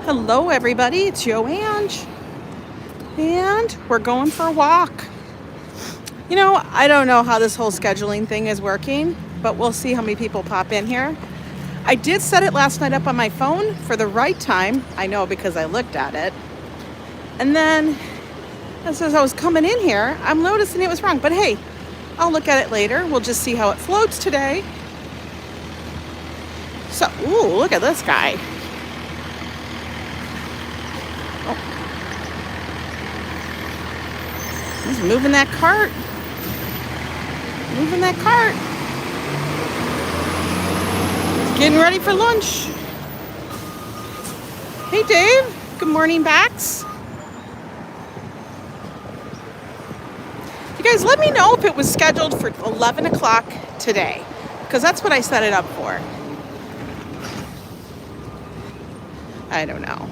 Hello everybody, it's Ange, and we're going for a walk. I don't know how this whole scheduling thing is working, but we'll see how many people pop in here. I did set it last night up on my phone for the right time. I know because I looked at it. And then as I was coming in here, I'm noticing it was wrong. But hey, I'll look at it later. We'll just see how it floats today. So, ooh, look at this guy. He's moving that cart. Moving that cart. Getting ready for lunch. Hey, Dave. Good morning, Bax. You guys, let me know if it was scheduled for 11 o'clock today, because that's what I set it up for. I don't know.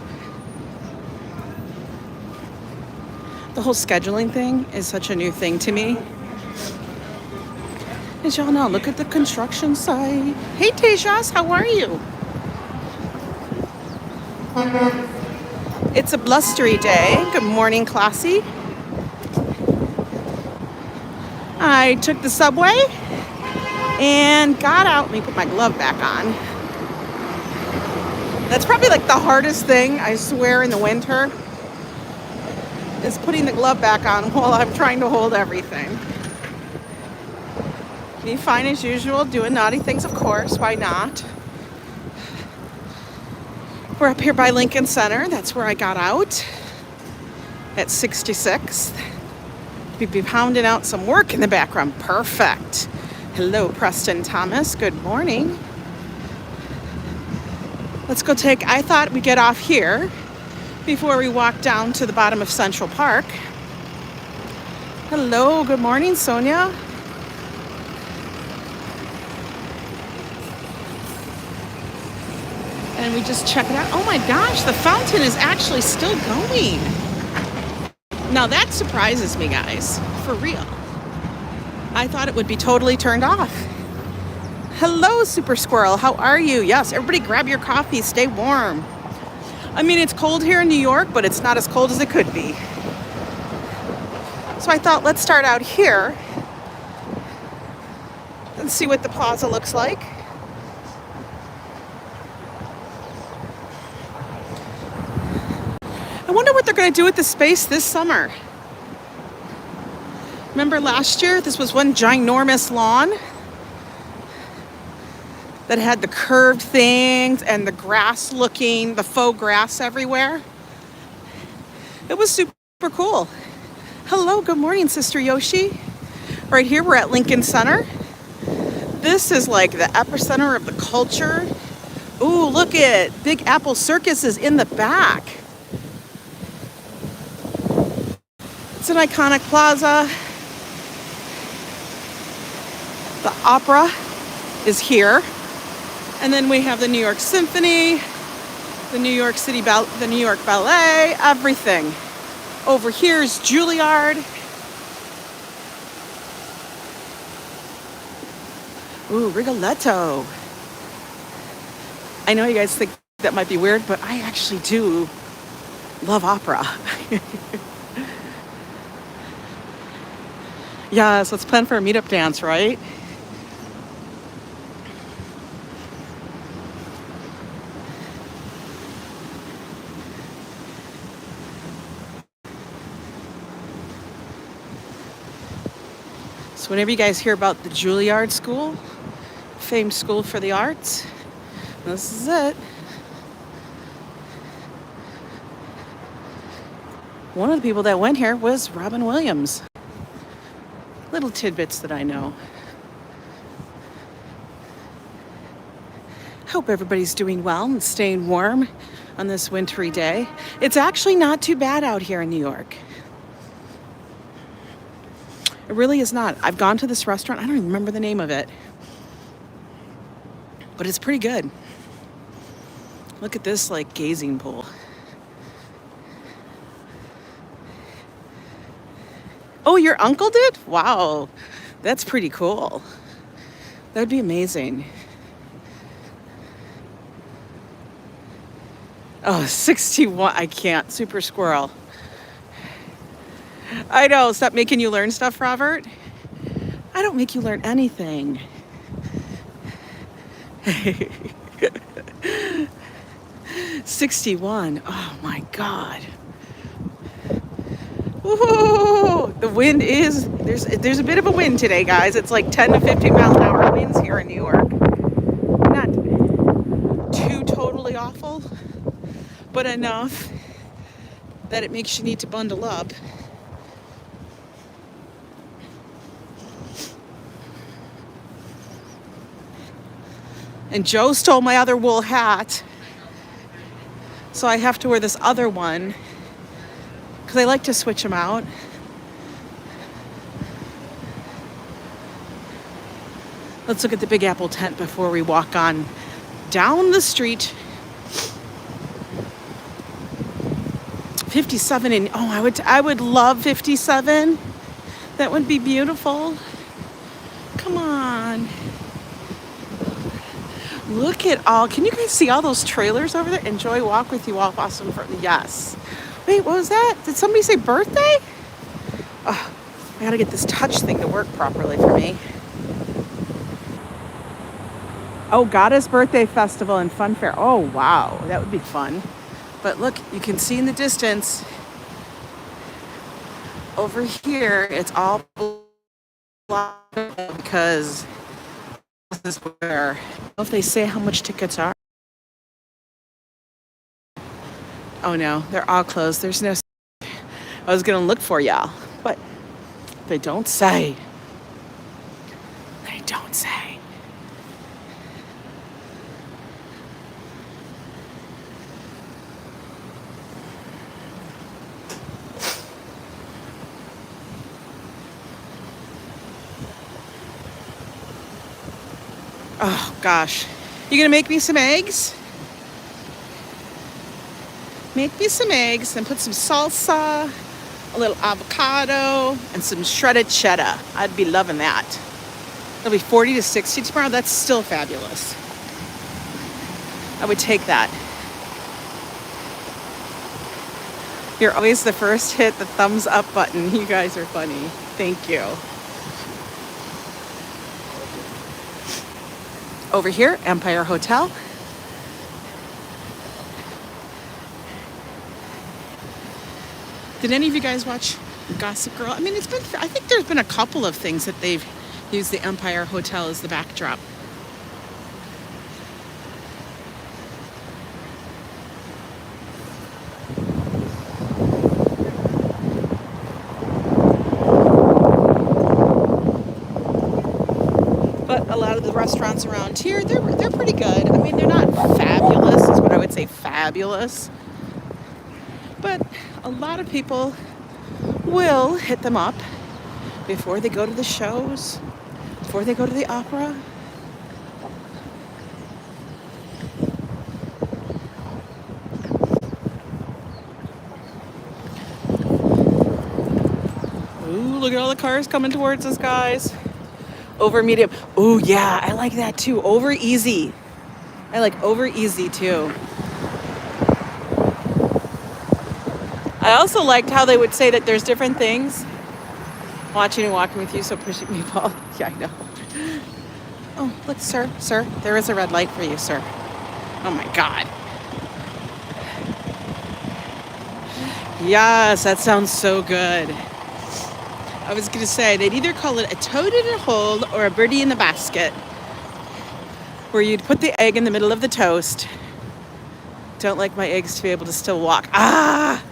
The whole scheduling thing is such a new thing to me. As y'all know, look at the construction site. Hey, Tejas, how are you? It's a blustery day. Good morning, Classy. I took the subway and got out. Let me put my glove back on. That's probably like the hardest thing, I swear, in the winter, is putting the glove back on while I'm trying to hold everything. Be fine as usual, doing naughty things, of course. Why not? We're up here by Lincoln Center. That's where I got out at 66th. Be pounding out some work in the background. Perfect. Hello, Preston Thomas. Good morning. Let's go I thought we'd get off here before we walk down to the bottom of Central Park. Hello, good morning, Sonia. And we just check it out. Oh my gosh, the fountain is actually still going. Now that surprises me, guys, for real. I thought it would be totally turned off. Hello, Super Squirrel, how are you? Yes, everybody grab your coffee, stay warm. I mean, it's cold here in New York, but it's not as cold as it could be. So I thought, let's start out here and see what the plaza looks like. I wonder what they're going to do with the space this summer. Remember last year, this was one ginormous lawn that had the curved things and the grass the faux grass everywhere. It was super cool. Hello, good morning, Sister Yoshi. Right here, we're at Lincoln Center. This is like the epicenter of the culture. Ooh, look at Big Apple Circus is in the back. It's an iconic plaza. The opera is here. And then we have the New York Symphony, the New York the New York Ballet, everything. Over here is Juilliard. Ooh, Rigoletto. I know you guys think that might be weird, but I actually do love opera. Yes, let's plan for a meetup dance, right? So whenever you guys hear about the Juilliard School, famed school for the arts, this is it. One of the people that went here was Robin Williams. Little tidbits that I know. Hope everybody's doing well and staying warm on this wintry day. It's actually not too bad out here in New York. It really is not. I've gone to this restaurant. I don't even remember the name of it. But it's pretty good. Look at this, like, gazing pool. Oh, your uncle did? Wow. That's pretty cool. That'd be amazing. Oh, 61. I can't. Super squirrel. I know. Stop making you learn stuff, Robert. I don't make you learn anything. 61. Oh my God. Woo! The wind is, there's a bit of a wind today, guys. It's like 10 to 15 mile an hour winds here in New York. Not too totally awful, but enough that it makes you need to bundle up. And Joe stole my other wool hat, so I have to wear this other one because I like to switch them out. Let's look at the Big Apple tent before we walk on down the street. 57 and I would love 57. That would be beautiful. Come on. Look at all, can you guys see all those trailers over there? Enjoy walk with you all awesome for, yes. Wait, what was that? Did somebody say birthday? Oh, I gotta get this touch thing to work properly for me. Oh, Goddess Birthday Festival and Fun Fair. Oh, wow, that would be fun. But look, you can see in the distance, over here, it's all blocked because this is where, I don't know if they say how much tickets are. Oh no, they're all closed. There's no, I was gonna look for y'all, but they don't say. They don't say. Oh gosh, you gonna make me some eggs? Make me some eggs and put some salsa, a little avocado, and some shredded cheddar. I'd be loving that. It'll be 40 to 60 tomorrow. That's still fabulous. I would take that. You're always the first hit the thumbs up button. You guys are funny. Thank you. Over here, Empire Hotel. Did any of you guys watch Gossip Girl? I mean, I think there's been a couple of things that they've used the Empire Hotel as the backdrop. But a lot of the restaurants around here, they're pretty good. I mean, they're not fabulous, is what I would say, fabulous. But a lot of people will hit them up before they go to the shows, before they go to the opera. Ooh, look at all the cars coming towards us, guys. Over medium. Ooh, yeah, I like that too. Over easy. I like over easy too. I also liked how they would say that there's different things. Watching and walking with you, so pushing me, Paul. Yeah, I know. Oh, look, sir, there is a red light for you, sir. Oh my God. Yes, that sounds so good. I was gonna say, they'd either call it a toad in a hole or a birdie in the basket, where you'd put the egg in the middle of the toast. Don't like my eggs to be able to still walk. Ah!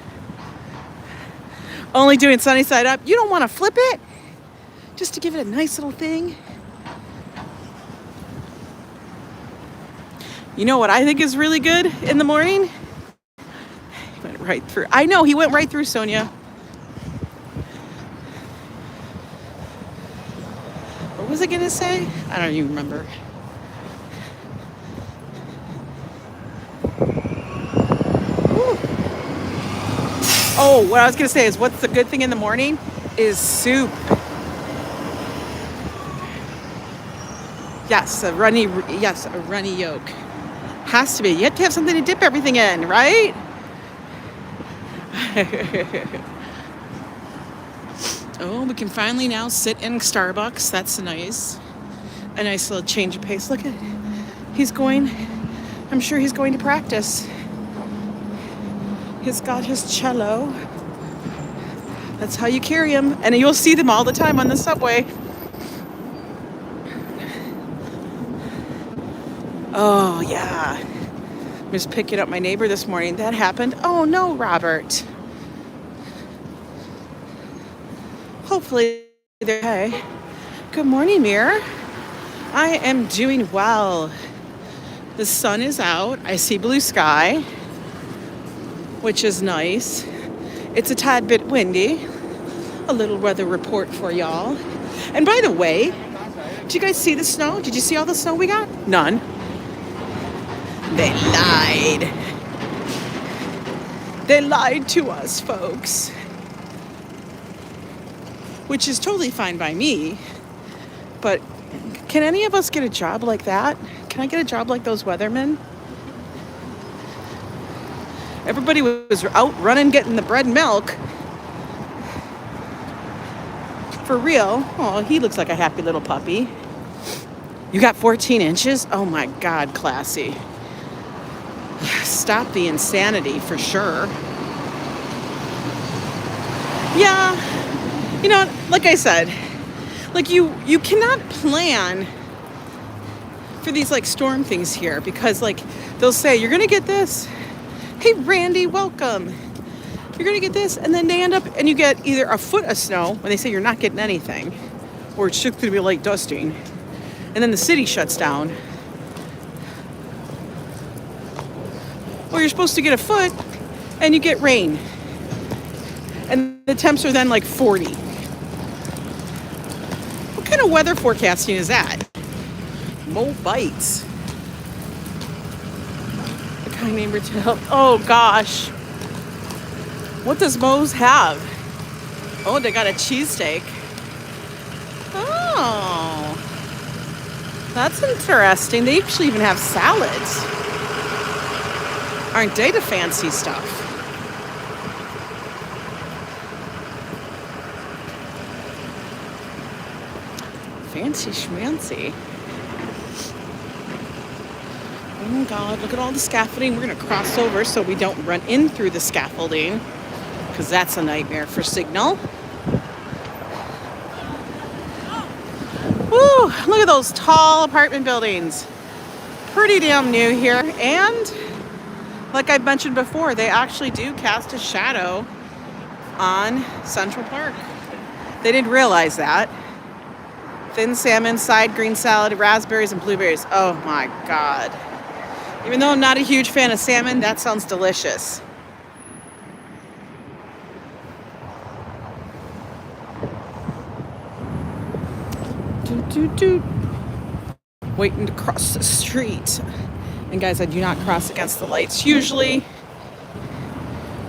Only doing sunny side up. You don't want to flip it? Just to give it a nice little thing. You know what I think is really good in the morning? He went right through. I know, he went right through, Sonia. What was I going to say? I don't even remember. Oh, what I was going to say is what's the good thing in the morning is soup. Yes, a runny yolk. Has to be. You have to have something to dip everything in, right? Oh, we can finally now sit in Starbucks. That's nice. A nice little change of pace. Look at it. He's going, I'm sure he's going to practice. He's got his cello. That's how you carry him. And you'll see them all the time on the subway. Oh, yeah. I was picking up my neighbor this morning. That happened. Oh, no, Robert. Hopefully they're okay. Good morning, Mir. I am doing well. The sun is out. I see blue sky, which is nice. It's a tad bit windy. A little weather report for y'all. And by the way, did you guys see the snow? Did you see all the snow we got? None. They lied. They lied to us, folks. Which is totally fine by me. But can any of us get a job like that? Can I get a job like those weathermen? Everybody was out running, getting the bread and milk. For real. Oh, he looks like a happy little puppy. You got 14 inches? Oh my God, classy. Stop the insanity for sure. Yeah. You know, like I said, like you cannot plan for these like storm things here because like they'll say you're gonna get this. Hey Randy, welcome. You're gonna get this, and then they end up and you get either a foot of snow when they say you're not getting anything, or it's just gonna be light dusting, and then the city shuts down. Or you're supposed to get a foot and you get rain. And the temps are then like 40. What kind of weather forecasting is that? Mo bites. The kind neighbor to help. Oh gosh. What does Moe's have? Oh, they got a cheesesteak. Oh. That's interesting. They actually even have salads. Aren't they the fancy stuff? Fancy schmancy. Oh God, look at all the scaffolding. We're going to cross over so we don't run in through the scaffolding, because that's a nightmare for signal. Woo, look at those tall apartment buildings. Pretty damn new here. And like I've mentioned before, they actually do cast a shadow on Central Park. They didn't realize that. Thin salmon, side green salad, raspberries, and blueberries. Oh my God. Even though I'm not a huge fan of salmon, that sounds delicious. Waiting to cross the street. And guys, I do not cross against the lights usually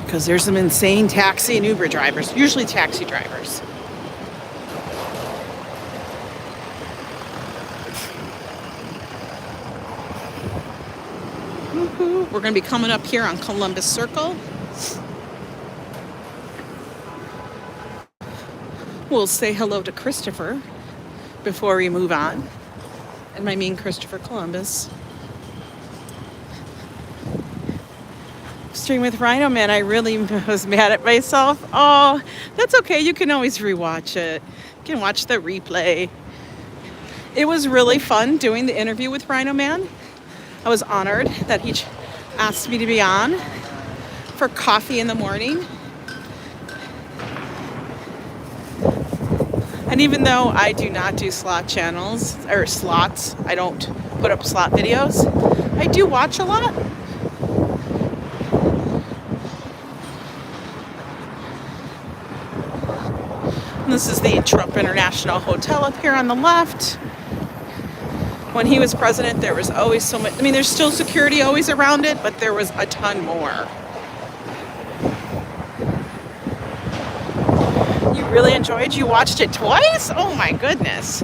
because there's some insane taxi and Uber drivers, usually taxi drivers. We're going to be coming up here on Columbus Circle. We'll say hello to Christopher before we move on. And I mean Christopher Columbus. Stream with Rhino Man, I really was mad at myself. Oh, that's okay. You can always rewatch it. You can watch the replay. It was really fun doing the interview with Rhino Man. I was honored that he asked me to be on for coffee in the morning. And even though I do not do slot channels or slots, I don't put up slot videos, I do watch a lot. And this is the Trump International Hotel up here on the left. When he was president, there was always so much. I mean, there's still security always around it, but there was a ton more. You really enjoyed? You watched it twice? Oh my goodness.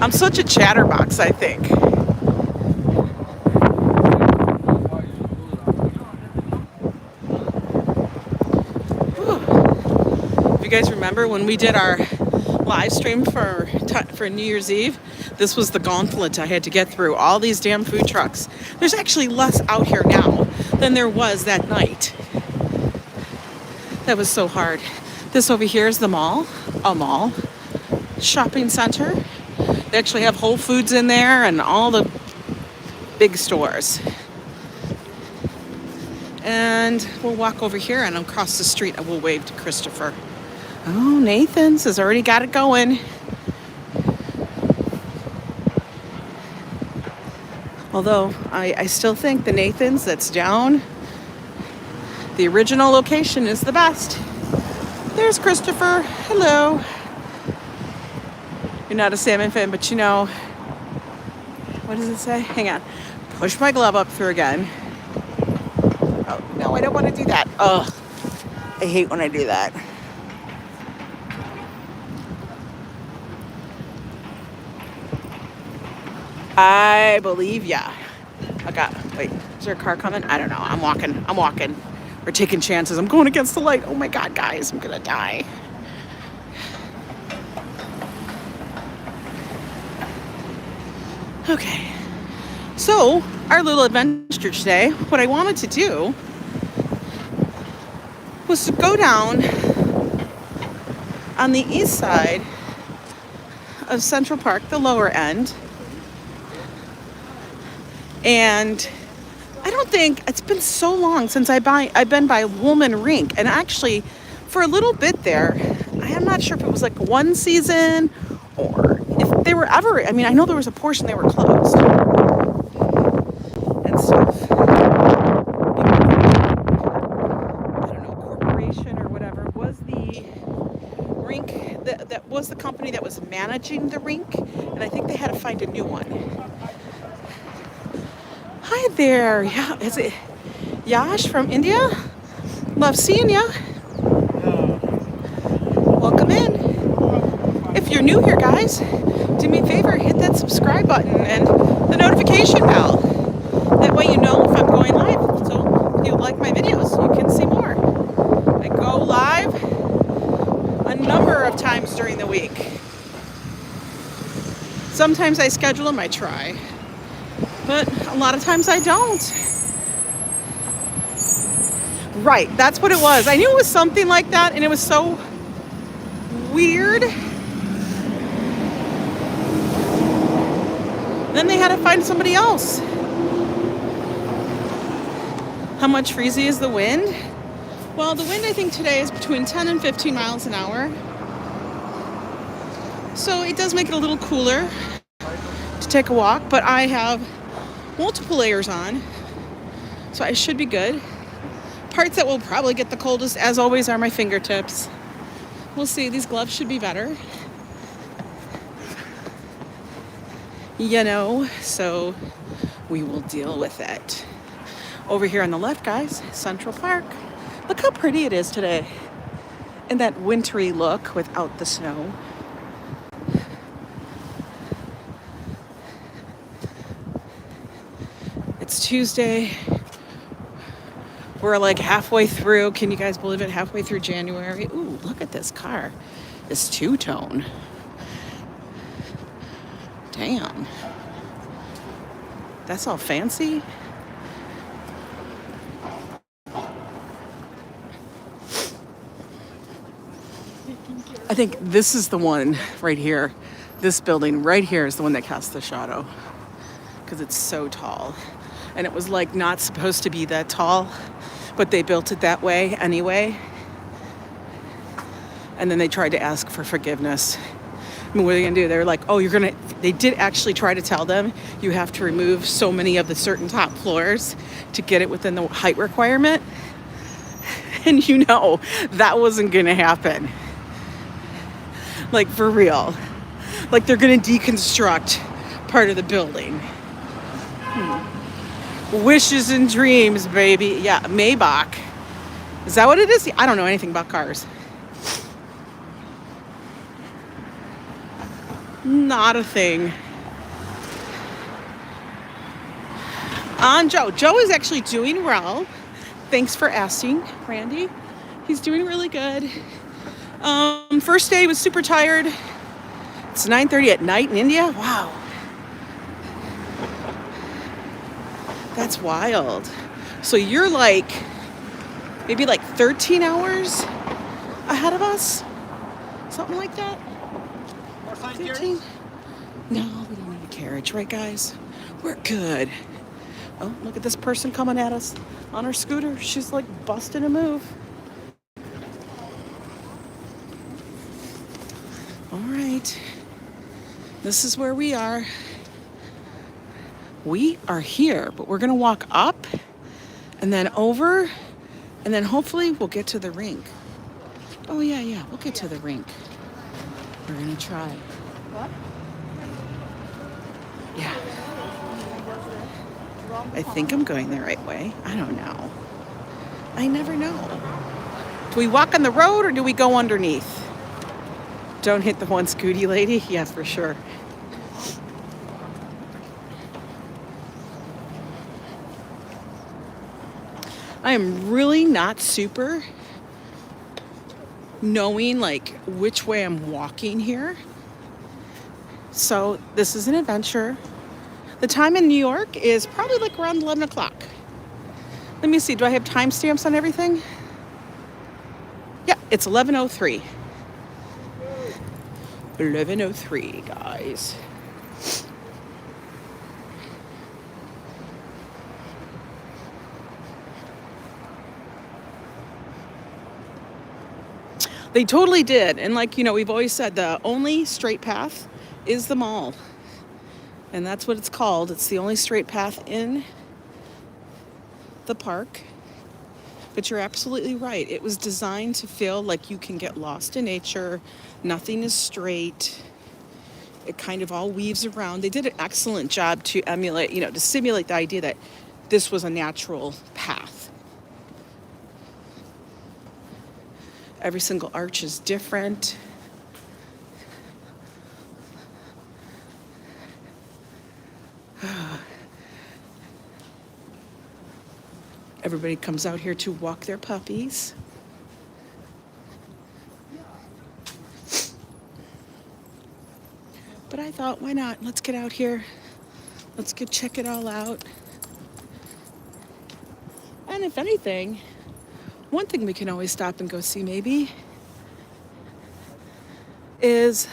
I'm such a chatterbox, I think. guys remember when we did our live stream for New Year's Eve? This was the gauntlet I had to get through. All these damn food trucks. There's actually less out here now than there was that night. That was so hard. This over here is the mall. A mall. Shopping center. They actually have Whole Foods in there and all the big stores. And we'll walk over here and across the street and we'll wave to Christopher. Oh, Nathan's has already got it going. Although I still think the Nathan's that's down, the original location is the best. There's Christopher. Hello. You're not a salmon fan, but you know, what does it say? Hang on. Push my glove up through again. Oh, no, I don't want to do that. Ugh. I hate when I do that. I believe ya. Wait, is there a car coming? I don't know. I'm walking. We're taking chances. I'm going against the light. Oh my God, guys, I'm gonna die. Okay. So, our little adventure today, what I wanted to do was to go down on the east side of Central Park, the lower end. And I don't think, it's been so long since I've been by Wollman Rink. And actually, for a little bit there, I am not sure if it was like one season or if they were ever, I mean, I know there was a portion they were closed and stuff. I don't know, corporation or whatever was the rink, that was the company that was managing the rink. And I think they had to find a new one. Hi there. Yeah, is it Yash from India? Love seeing ya. Welcome in. If you're new here, guys, do me a favor, hit that subscribe button and the notification bell. That way you know if I'm going live. So if you like my videos, you can see more. I go live a number of times during the week. Sometimes I schedule them, I try. But a lot of times I don't. Right, that's what it was. I knew it was something like that, and it was so weird. Then they had to find somebody else. How much freezy is the wind? Well, the wind I think today is between 10 and 15 miles an hour. So it does make it a little cooler to take a walk, but I have multiple layers on, so I should be good. Parts that will probably get the coldest, as always, are my fingertips. We'll see. These gloves should be better. You know, so we will deal with it. Over here on the left, guys, Central Park. Look how pretty it is today. In that wintry look without the snow. It's Tuesday. We're like halfway through. Can you guys believe it? Halfway through January. Ooh, look at this car. This two-tone. Damn. That's all fancy. I think this is the one right here. This building right here is the one that casts the shadow. Because it's so tall. And it was like not supposed to be that tall, but they built it that way anyway. And then they tried to ask for forgiveness. I mean, what are they gonna do? They're like, oh, they did actually try to tell them you have to remove so many of the certain top floors to get it within the height requirement. And you know, that wasn't gonna happen. Like for real. Like they're gonna deconstruct part of the building. Wishes and dreams, baby. Yeah, Maybach. Is that what it is? I don't know anything about cars. Not a thing. On Joe. Joe is actually doing well. Thanks for asking, Randy. He's doing really good. First day was super tired. It's 9:30 at night in India. Wow. That's wild. So you're like, maybe like 13 hours ahead of us? Something like that? 15? No, we don't need a carriage, right guys? We're good. Oh, look at this person coming at us on her scooter. She's like busting a move. All right. This is where we are. We are here, but we're gonna walk up and then over, and then hopefully we'll get to the rink. Oh yeah, we'll get to the rink. We're gonna try. What? Yeah. I think I'm going the right way. I don't know. I never know. Do we walk on the road or do we go underneath? Don't hit the one scooty lady? Yeah, for sure. I am really not super knowing like which way I'm walking here. So this is an adventure. The time in New York is probably like around 11 o'clock. Let me see, do I have timestamps on everything? Yeah, it's 11:03. 11:03, guys. They totally did. And like, we've always said the only straight path is the mall. And that's what it's called. It's the only straight path in the park. But you're absolutely right. It was designed to feel like you can get lost in nature. Nothing is straight. It kind of all weaves around. They did an excellent job to emulate, to simulate the idea that this was a natural path. Every single arch is different. Everybody comes out here to walk their puppies. But I thought, why not? Let's get out here. Let's go check it all out. And if anything, one thing we can always stop and go see maybe is,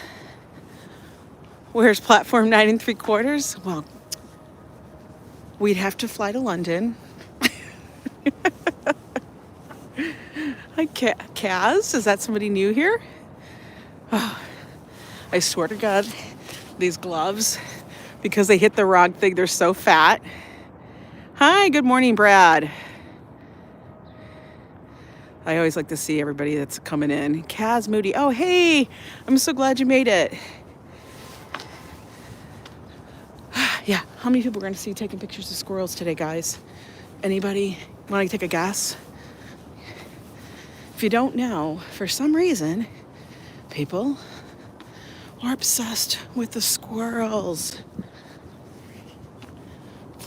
where's platform 9 3/4? Well, we'd have to fly to London. Hi, Kaz, is that somebody new here? Oh, I swear to God, these gloves, because they hit the wrong thing, they're so fat. Hi, good morning, Brad. I always like to see everybody that's coming in. Kaz Moody, oh, hey, I'm so glad you made it. Yeah, how many people are going to see taking pictures of squirrels today, guys? Anybody want to take a guess? If you don't know, for some reason, people are obsessed with the squirrels.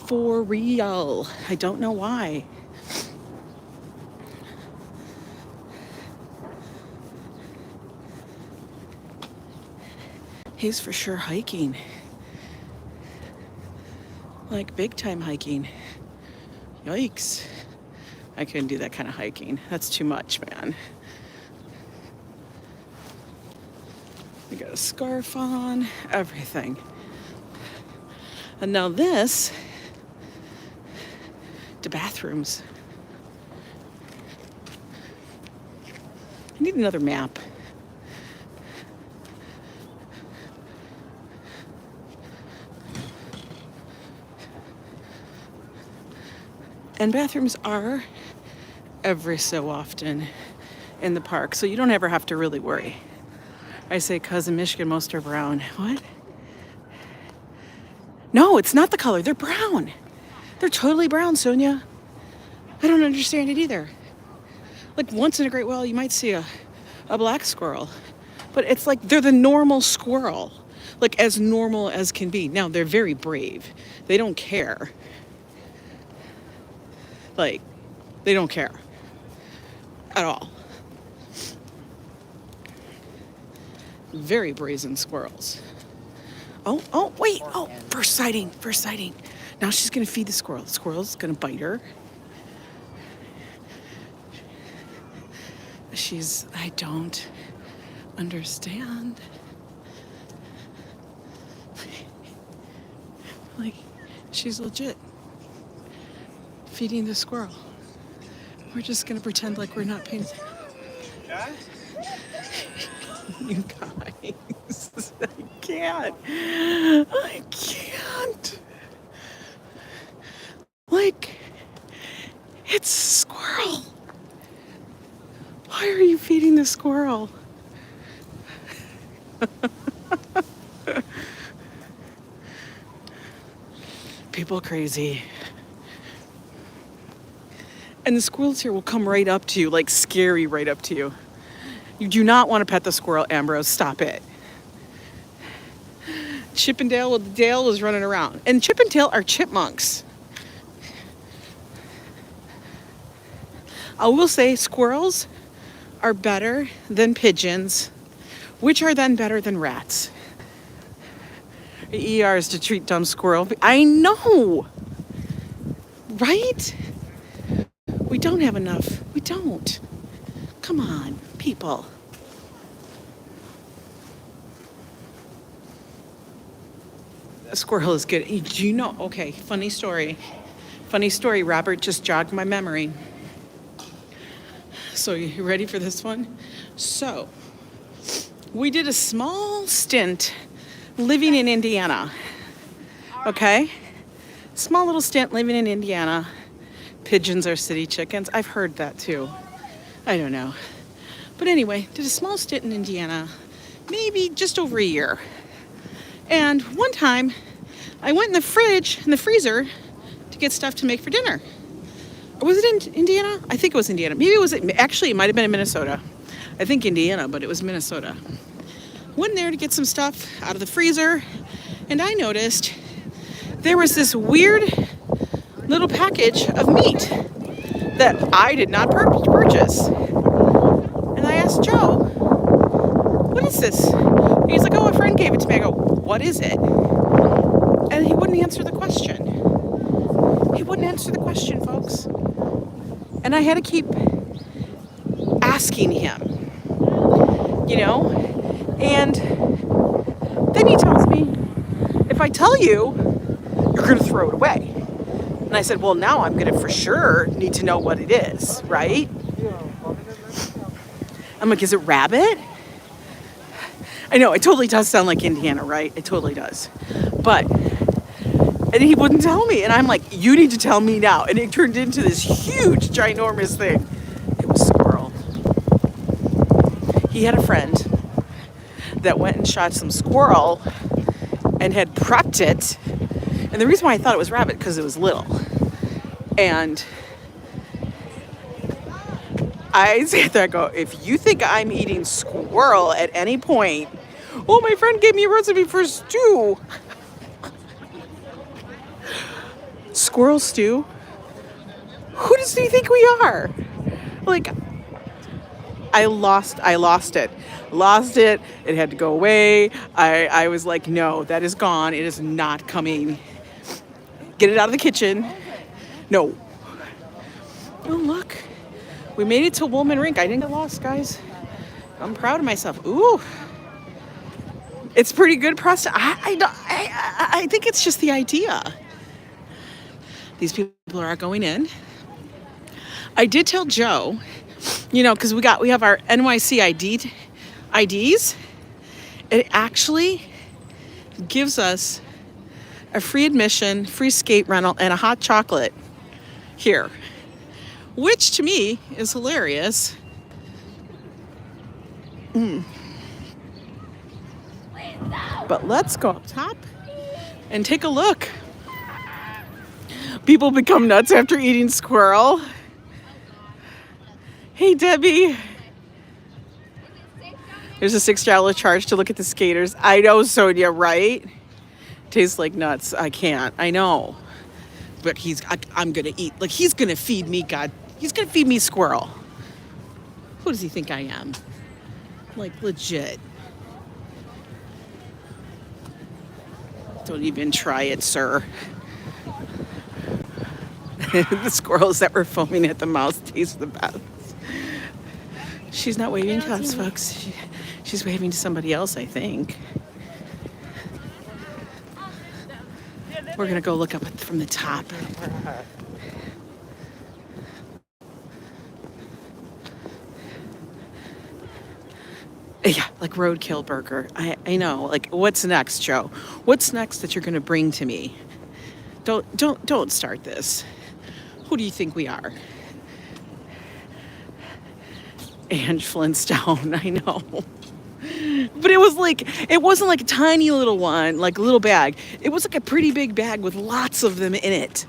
For real. I don't know why. He's for sure hiking. Like big time hiking. Yikes. I couldn't do that kind of hiking. That's too much, man. We got a scarf on, everything. And now this, the bathrooms. I need another map. And bathrooms are every so often in the park, so you don't ever have to really worry. I say, 'cause in Michigan, most are brown. What? No, it's not the color. They're brown. They're totally brown, Sonia. I don't understand it either. Like once in a great while, you might see a black squirrel, but it's like they're the normal squirrel, like as normal as can be. Now, they're very brave. They don't care. Like, they don't care at all. Very brazen squirrels. Oh, wait. Oh, first sighting. Now she's going to feed the squirrel. The squirrel's going to bite her. I don't understand. Like, she's legit feeding the squirrel. We're just going to pretend like we're not paying attention. You guys, I can't. Like, it's a squirrel. Why are you feeding the squirrel? People crazy. And the squirrels here will come right up to you, like scary right up to you. You do not want to pet the squirrel, Ambrose. Stop it. Chip and Dale, well, Dale was running around. And Chip and Dale are chipmunks. I will say squirrels are better than pigeons, which are then better than rats. ER is to treat dumb squirrel. I know, right? We don't have enough. We don't. Come on, people. A squirrel is good. Do you know? Okay, funny story. Robert just jogged my memory. So you ready for this one? So we did a small stint living in Indiana. Okay? Small little stint living in Indiana. Pigeons are city chickens. I've heard that too. I don't know. But anyway, did a small stint in Indiana, maybe just over a year. And one time, I went in the freezer, to get stuff to make for dinner. Or was it in Indiana? I think it was Indiana. Maybe it might have been in Minnesota. I think Indiana, but it was Minnesota. Went in there to get some stuff out of the freezer, and I noticed there was this weird little package of meat that I did not purchase. And I asked Joe, what is this? He's like, oh, a friend gave it to me. I go, what is it? And he wouldn't answer the question. Folks. And I had to keep asking him, And then he tells me, if I tell you, you're going to throw it away. And I said, well, now I'm going to for sure need to know what it is, right? I'm like, is it rabbit? I know, it totally does sound like Indiana, right? It totally does. And he wouldn't tell me. And I'm like, you need to tell me now. And it turned into this huge, ginormous thing. It was squirrel. He had a friend that went and shot some squirrel and had prepped it. And the reason why I thought it was rabbit, because it was little. And I sat there and go, if you think I'm eating squirrel at any point, well, my friend gave me a recipe for stew. Squirrel stew? Who does he think we are? Like, I lost it. It had to go away. I was like, no, that is gone. It is not coming. Get it out of the kitchen. No. Oh, look. We made it to Wollman Rink. I didn't get lost, guys. I'm proud of myself. Ooh. It's pretty good pressed. I think it's just the idea. These people are going in. I did tell Joe, because we have our NYC IDs. It actually gives us a free admission, free skate rental, and a hot chocolate here, which to me is hilarious. But let's go up top and take a look. People become nuts after eating squirrel. Hey, Debbie. There's a $6 charge to look at the skaters. I know, Sonia, right? Tastes like nuts. I can't. I know. But I'm going to eat. Like, he's going to feed me, God. He's going to feed me squirrel. Who does he think I am? Like, legit. Don't even try it, sir. The squirrels that were foaming at the mouth taste the best. She's not waving to us, folks. She's waving to somebody else, I think. We're gonna go look up from the top. Yeah, like roadkill burger. I know. Like, what's next, Joe? What's next that you're gonna bring to me? Don't start this. Who do you think we are? Ange Flintstone, I know. But it wasn't like a tiny little one, like a little bag. It was like a pretty big bag with lots of them in it.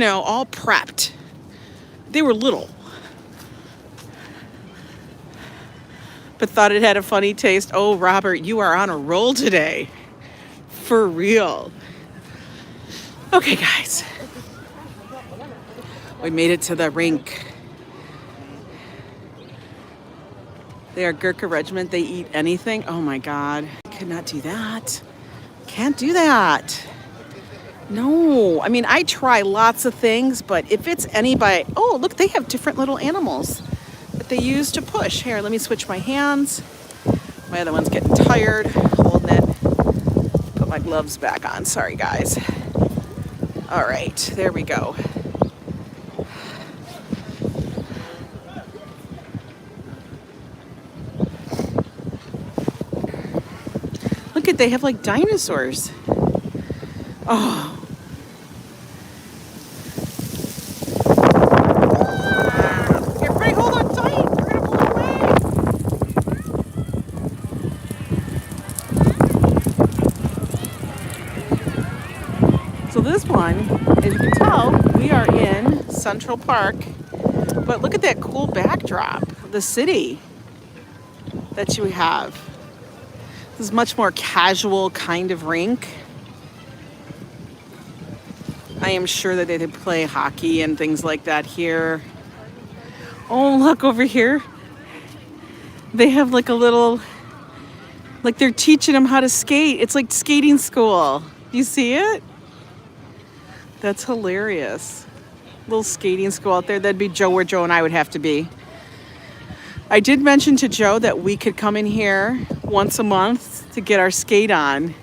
All prepped. They were little. But thought it had a funny taste. Oh, Robert, you are on a roll today. For real. Okay, guys. We made it to the rink. They are Gurkha regiment. They eat anything. Oh my God. Could not do that. Can't do that. No. I mean, I try lots of things, but if it's anybody... Oh, look, they have different little animals that they use to push. Here, let me switch my hands. My other one's getting tired holding it. Put my gloves back on. Sorry, guys. All right, there we go. Look at, they have like dinosaurs. Oh. Get ready, hold on tight. We're gonna blow away. So this one, as you can tell, we are in Central Park. But look at that cool backdrop, the city that you have. This is much more casual kind of rink. I am sure that they play hockey and things like that here. Oh, look over here. They have like a little, like they're teaching them how to skate. It's like skating school. You see it? That's hilarious. Little skating school out there. That'd be Joe where Joe and I would have to be. I did mention to Joe that we could come in here once a month to get our skate on.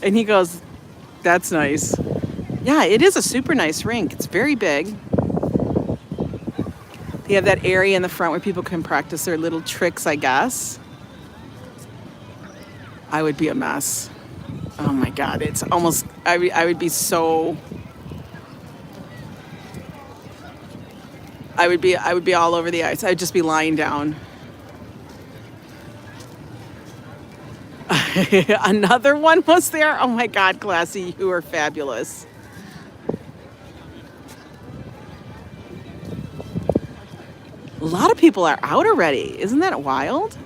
And he goes, that's nice. Yeah, it is a super nice rink. It's very big. They have that area in the front where people can practice their little tricks, I guess. I would be a mess. Oh my God, it's almost, I would be so... I would be all over the ice. I'd just be lying down. Another one was there? Oh my God, Classy, you are fabulous. A lot of people are out already. Isn't that wild?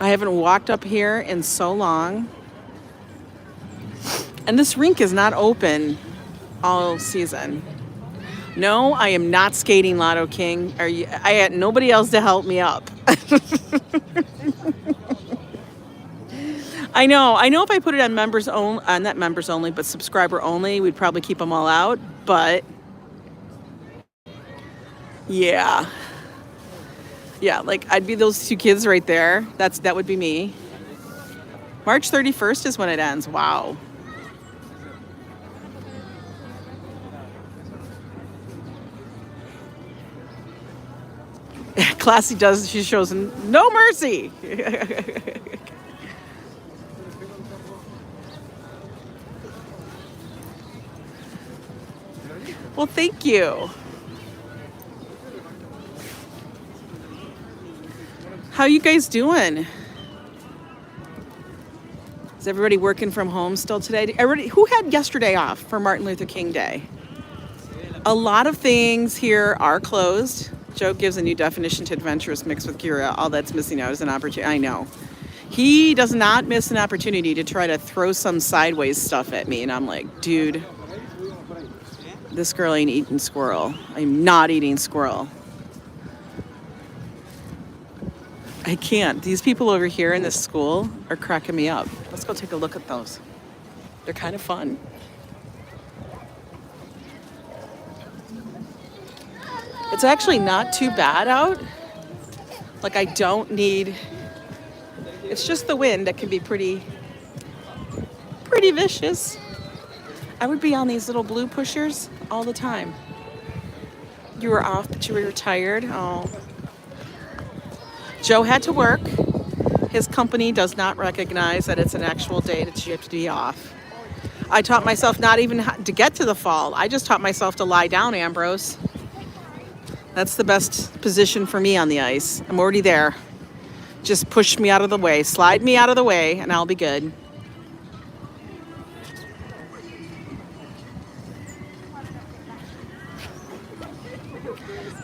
I haven't walked up here in so long. And this rink is not open all season. No, I am not skating Lotto King. I had nobody else to help me up. I know if I put it on members only, not members only, but subscriber only, we'd probably keep them all out. But yeah, like I'd be those two kids right there. That would be me. March 31st is when it ends. Wow. Classy she shows no mercy. Well, thank you. How you guys doing? Is everybody working from home still today? Who had yesterday off for Martin Luther King Day? A lot of things here are closed. Joe gives a new definition to adventurous mixed with curious. All that's missing out is an opportunity. I know. He does not miss an opportunity to try to throw some sideways stuff at me. And I'm like, dude, this girl ain't eating squirrel. I'm not eating squirrel. I can't. These people over here in this school are cracking me up. Let's go take a look at those. They're kind of fun. It's actually not too bad out. Like I don't need, it's just the wind that can be pretty vicious. I would be on these little blue pushers all the time. You were off, but you were tired. Oh. Joe had to work. His company does not recognize that it's an actual day that you have to be off. I taught myself not even to get to the fall. I just taught myself to lie down, Ambrose. That's the best position for me on the ice. I'm already there. Just push me out of the way, slide me out of the way, and I'll be good.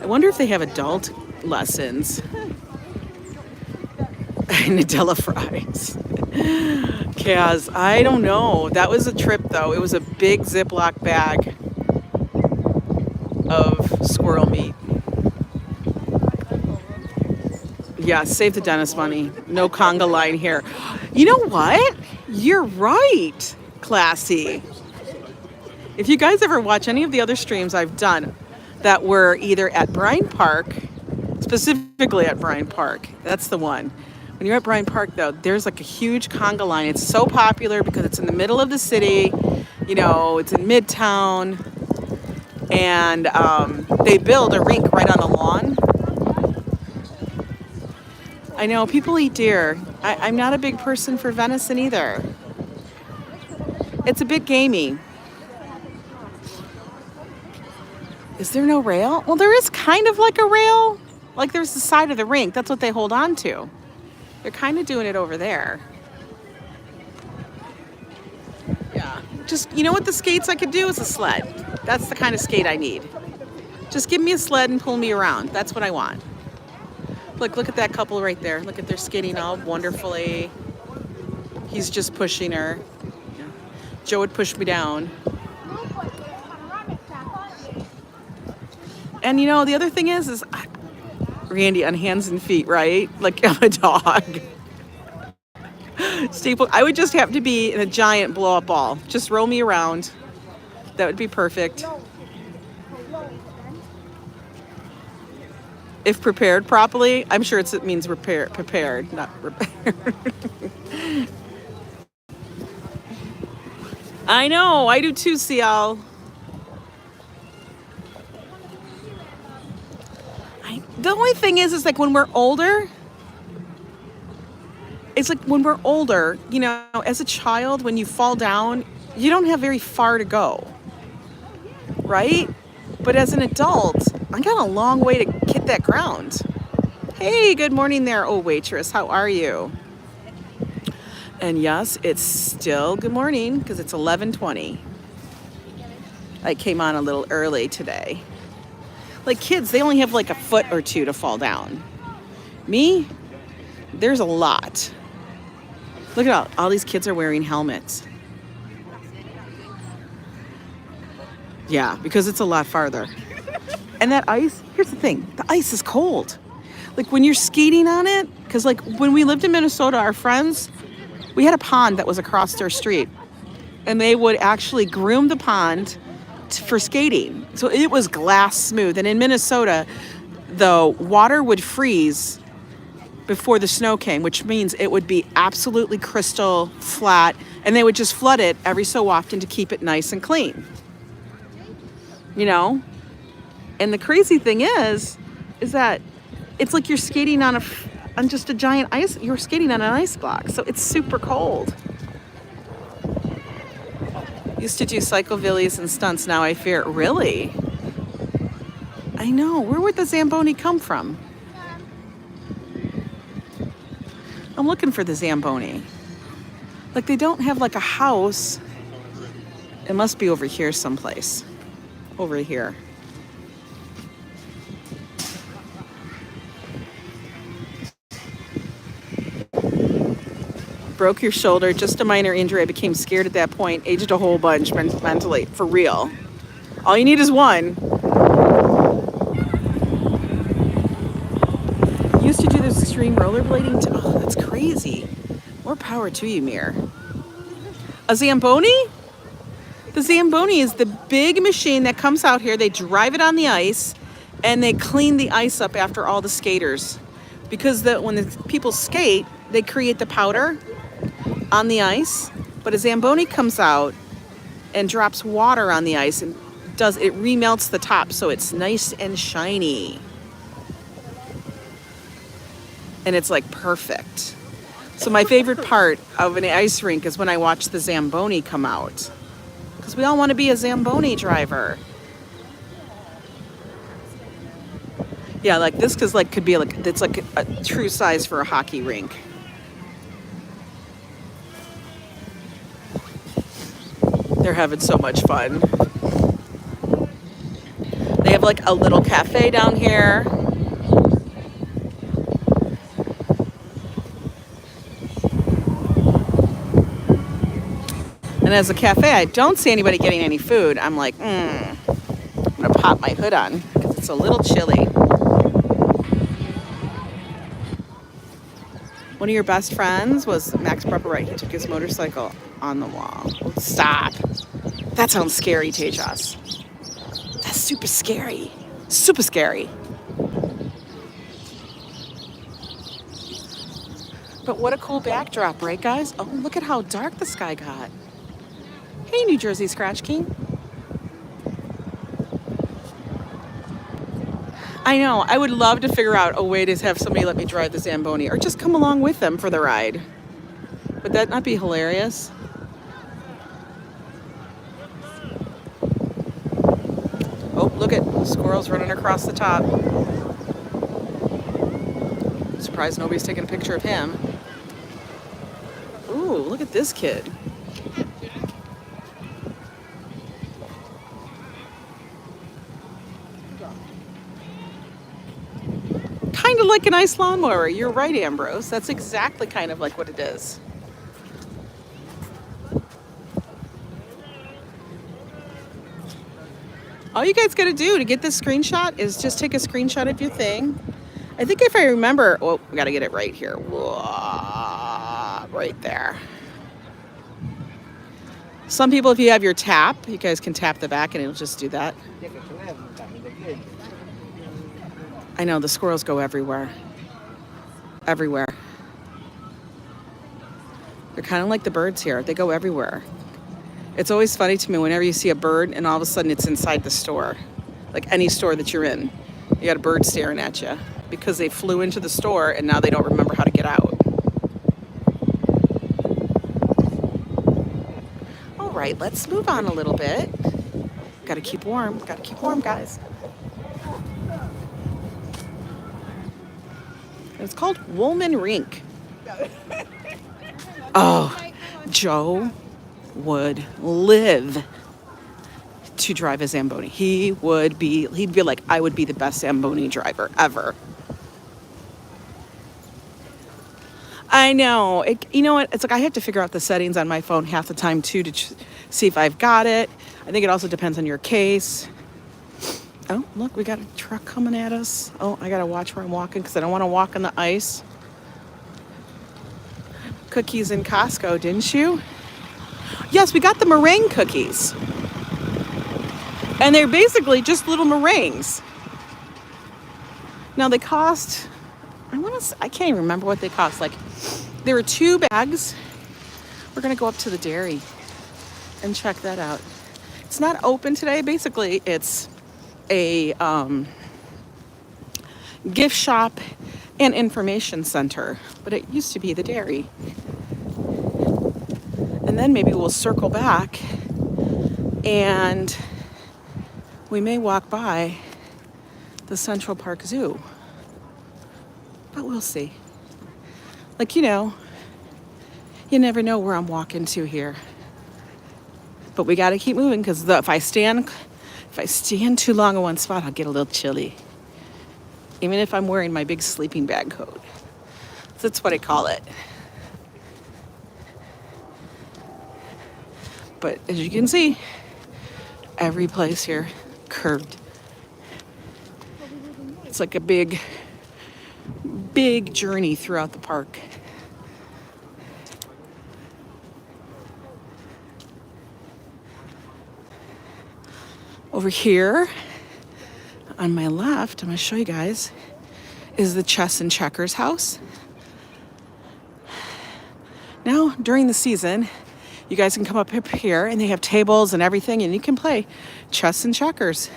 I wonder if they have adult lessons. Nutella fries. Kaz, I don't know. That was a trip though. It was a big Ziploc bag of squirrel meat. Yeah, save the dentist money. No conga line here. You know what? You're right, Classy. If you guys ever watch any of the other streams I've done that were either at Bryan Park, specifically at Bryan Park, that's the one. When you're at Bryan Park, though, there's like a huge conga line. It's so popular because it's in the middle of the city. You know, it's in Midtown. And they build a rink right on the lawn. I know, people eat deer. I'm not a big person for venison either. It's a bit gamey. Is there no rail? Well, there is kind of like a rail. Like there's the side of the rink. That's what they hold on to. They're kind of doing it over there. Yeah. Just, you know what the skates I could do is a sled. That's the kind of skate I need. Just give me a sled and pull me around. That's what I want. Look at that couple right there. Look at, they're skating all wonderfully. He's just pushing her. Yeah. Joe would push me down. And you know, the other thing is Randy on hands and feet, right? Like I'm a dog. Staple. I would just have to be in a giant blow-up ball. Just roll me around. That would be perfect. If prepared properly, I'm sure it means prepared, not repaired. I know, I do too, CL. The only thing is like when we're older, it's like when we're older, you know, as a child, when you fall down, you don't have very far to go, right? But as an adult, I got a long way to hit that ground. Hey, good morning there, oh waitress, how are you? And yes, it's still good morning because it's 11:20. I came on a little early today. Like kids, they only have like a foot or two to fall down. Me, there's a lot. Look at all these kids are wearing helmets. Yeah, because it's a lot farther. And that ice, here's the thing, the ice is cold. Like when you're skating on it, because like when we lived in Minnesota, our friends, we had a pond that was across their street. And they would actually groom the pond for skating. So it was glass smooth. And in Minnesota, the water would freeze before the snow came, which means it would be absolutely crystal flat. And they would just flood it every so often to keep it nice and clean. You know? And the crazy thing is that it's like you're skating on just a giant ice, you're skating on an ice block. So it's super cold. Used to do cyclovillies and stunts, now I fear. Really? I know. Where would the Zamboni come from? I'm looking for the Zamboni. Like they don't have like a house. It must be over here someplace. Over here. Broke your shoulder, just a minor injury. I became scared at that point, aged a whole bunch mentally, for real. All you need is one. Used to do this extreme rollerblading. Oh, that's crazy. More power to you, Mir. A Zamboni? The Zamboni is the big machine that comes out here. They drive it on the ice, and they clean the ice up after all the skaters. Because when the people skate, they create the powder on the ice. But a Zamboni comes out and drops water on the ice and it remelts the top so it's nice and shiny. And it's like perfect. So my favorite part of an ice rink is when I watch the Zamboni come out. Because we all want to be a Zamboni driver. Yeah, like this could be like, it's like a true size for a hockey rink. They're having so much fun. They have like a little cafe down here. And as a cafe, I don't see anybody getting any food. I'm like, I'm gonna pop my hood on because it's a little chilly. One of your best friends was Max Prepper, right? He took his motorcycle on the wall. Stop. That sounds scary, Tejas. That's super scary. Super scary. But what a cool backdrop, right, guys? Oh, look at how dark the sky got. Hey, New Jersey Scratch King. I know. I would love to figure out a way to have somebody let me drive the Zamboni or just come along with them for the ride. Would that not be hilarious? Oh, look at squirrels running across the top. Surprised nobody's taking a picture of him. Ooh, look at this kid. Kind of like an ice lawnmower. You're right, Ambrose. That's exactly kind of like what it is. All you guys got to do to get this screenshot is just take a screenshot of your thing. I think if I remember, oh, we got to get it right here. Whoa, right there. Some people, if you have your tap, you guys can tap the back and it'll just do that. I know, the squirrels go everywhere. Everywhere. They're kind of like the birds here. They go everywhere. It's always funny to me whenever you see a bird and all of a sudden it's inside the store. Like any store that you're in. You got a bird staring at you because they flew into the store and now they don't remember how to get out. All right, let's move on a little bit. Got to keep warm. Got to keep warm, guys. It's called Wollman Rink. Oh, Joe would live to drive a Zamboni. He'd be like, I would be the best Zamboni driver ever. I know. You know what? It's like I have to figure out the settings on my phone half the time too to see if I've got it. I think it also depends on your case. Oh, look, we got a truck coming at us. Oh, I got to watch where I'm walking because I don't want to walk on the ice. Cookies in Costco, didn't you? Yes, we got the meringue cookies. And they're basically just little meringues. Now they cost, I can't even remember what they cost. Like, there were 2 bags. We're going to go up to the dairy and check that out. It's not open today. Basically, it's a gift shop and information center, but it used to be the dairy. And then maybe we'll circle back and we may walk by the Central Park Zoo, but we'll see. Like, you know, you never know where I'm walking to here, but we got to keep moving because if I stand too long in one spot, I'll get a little chilly. Even if I'm wearing my big sleeping bag coat. That's what I call it. But as you can see, every place here curved. It's like a big big journey throughout the park. Over here on my left, I'm going to show you guys, is the Chess and Checkers house. Now, during the season, you guys can come up here and they have tables and everything and you can play chess and checkers.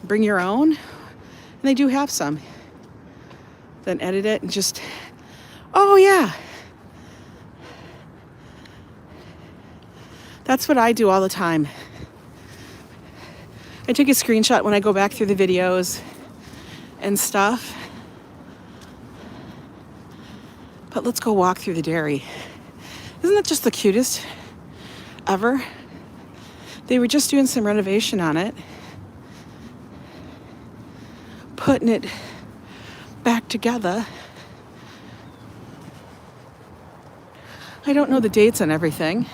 Bring your own, and they do have some. Then edit it and just, oh yeah. That's what I do all the time. I take a screenshot when I go back through the videos and stuff. But let's go walk through the dairy. Isn't that just the cutest ever? They were just doing some renovation on it. Putting it back together. I don't know the dates on everything.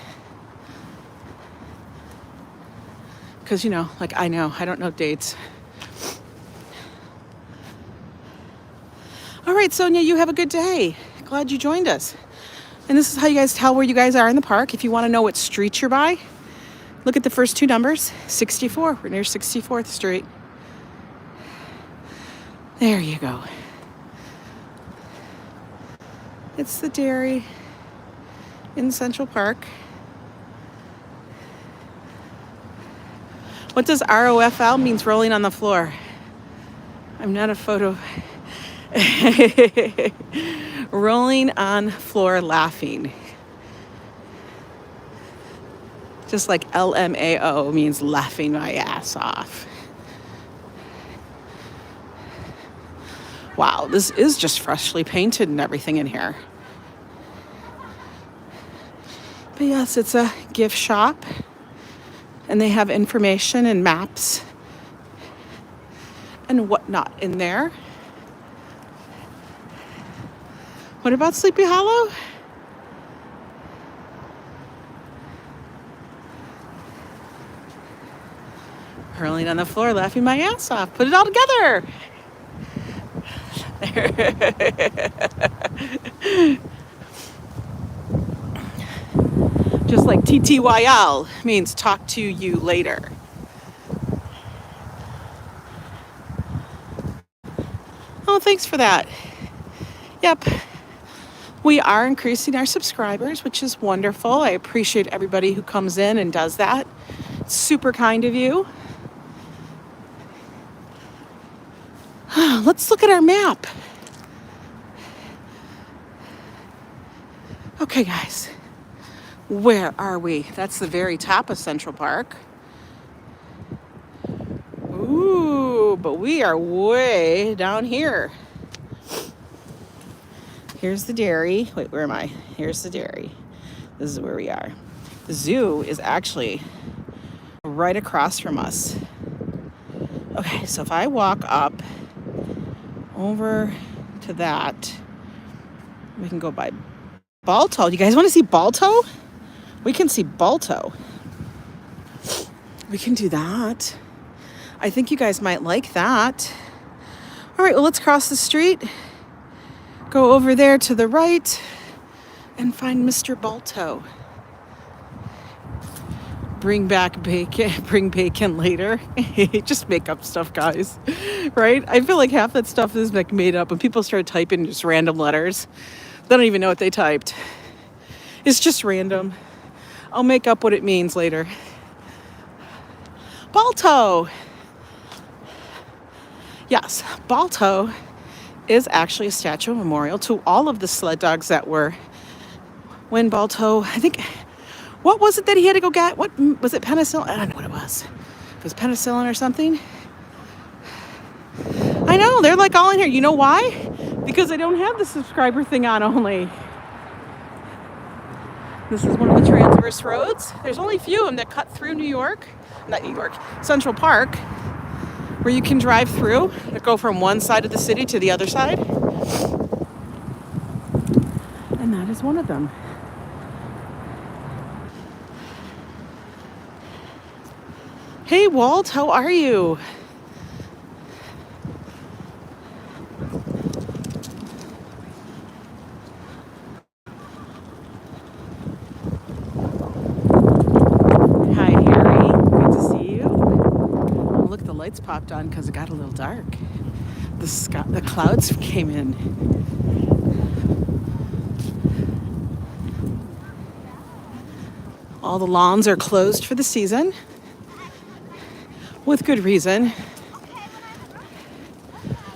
Because, you know, like I don't know dates. All right, Sonia, you have a good day. Glad you joined us. And this is how you guys tell where you guys are in the park. If you want to know what street you're by, look at the first two numbers, 64. We're near 64th Street. There you go. It's the dairy in Central Park. What does ROFL means? Rolling on the floor. I'm not a photo. Rolling on floor laughing. Just like LMAO means laughing my ass off. Wow, this is just freshly painted and everything in here. But yes, it's a gift shop. And they have information and maps and whatnot in there. What about Sleepy Hollow? Hurling on the floor, laughing my ass off. Put it all together. Just like TTYL means talk to you later. Oh, thanks for that. Yep. We are increasing our subscribers, which is wonderful. I appreciate everybody who comes in and does that. It's super kind of you. Let's look at our map. Okay, guys. Where are we? That's the very top of Central Park. Ooh, but we are way down here. Here's the dairy. Wait, where am I? Here's the dairy. This is where we are. The zoo is actually right across from us. Okay, so if I walk up over to that, we can go by Balto. You guys want to see Balto? We can see Balto. We can do that. I think you guys might like that. All right, well, let's cross the street. Go over there to the right and find Mr. Balto. Bring back bacon, bring bacon later. Just make up stuff, guys. Right? I feel like half that stuff is like made up. When people start typing just random letters, they don't even know what they typed. It's just random. I'll make up what it means later. Balto. Yes, Balto is actually a statue memorial to all of the sled dogs that were when Balto, I think, what was it that he had to go get? What was it, penicillin? I don't know what it was. It was penicillin or something. I know, they're like all in here. You know why? Because I don't have the subscriber thing on only. This is one of the transverse roads. There's only a few of them that cut through Central Park, where you can drive through that go from one side of the city to the other side. And that is one of them. Hey, Walt, how are you? lights popped on because it got a little dark. The clouds came in. All the lawns are closed for the season, with good reason.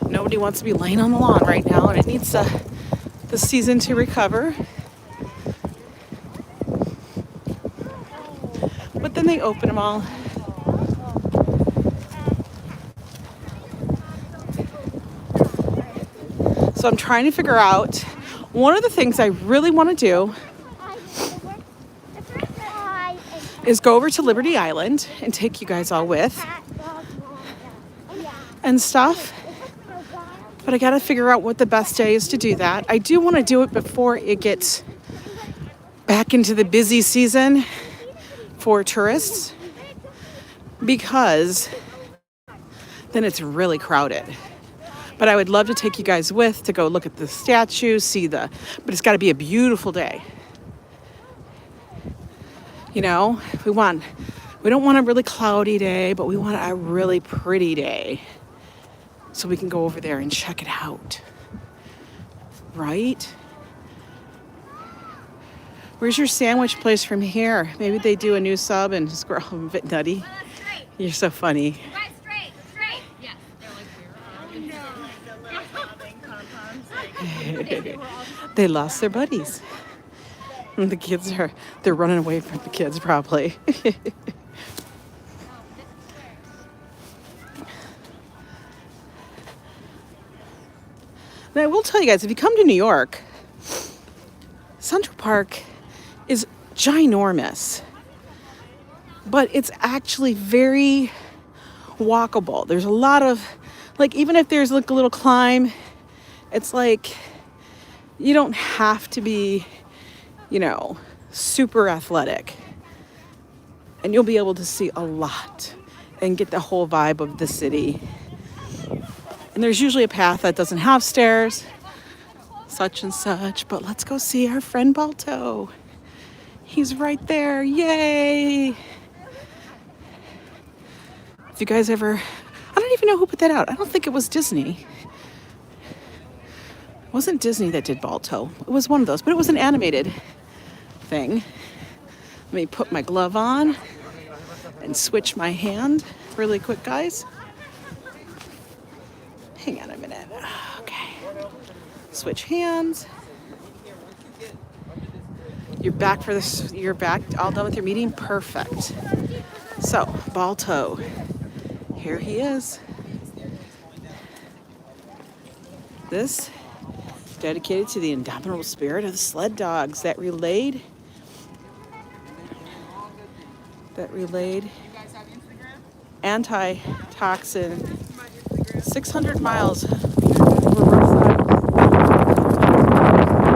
Nobody wants to be laying on the lawn right now, and it needs the season to recover. But then they open them all. So I'm trying to figure out, one of the things I really want to do is go over to Liberty Island and take you guys all with and stuff. But I got to figure out what the best day is to do that. I do want to do it before it gets back into the busy season for tourists, because then it's really crowded. But I would love to take you guys with to go look at the statue, but it's got to be a beautiful day. You know, we don't want a really cloudy day, but we want a really pretty day. So we can go over there and check it out. Right? Where's your sandwich place from here? Maybe they do a new sub and squirrel a bit nutty. You're so funny. Straight. Yes. They lost their buddies. And the kids they're running away from the kids probably. And I will tell you guys, if you come to New York, Central Park is ginormous, but it's actually very walkable. There's a lot of, like, even if there's like a little climb, it's like you don't have to be, you know, super athletic, and you'll be able to see a lot and get the whole vibe of the city. And there's usually a path that doesn't have stairs, such and such, but let's go see our friend Balto. He's right there, yay! If you guys ever, I don't even know who put that out. I don't think it was Disney. It wasn't Disney that did Balto. It was one of those, but it was an animated thing. Let me put my glove on and switch my hand really quick, guys. Hang on a minute. Okay. Switch hands. You're back for this. You're back all done with your meeting? Perfect. So, Balto. Here he is. This dedicated to the indomitable spirit of the sled dogs that relayed anti-toxin 600 miles over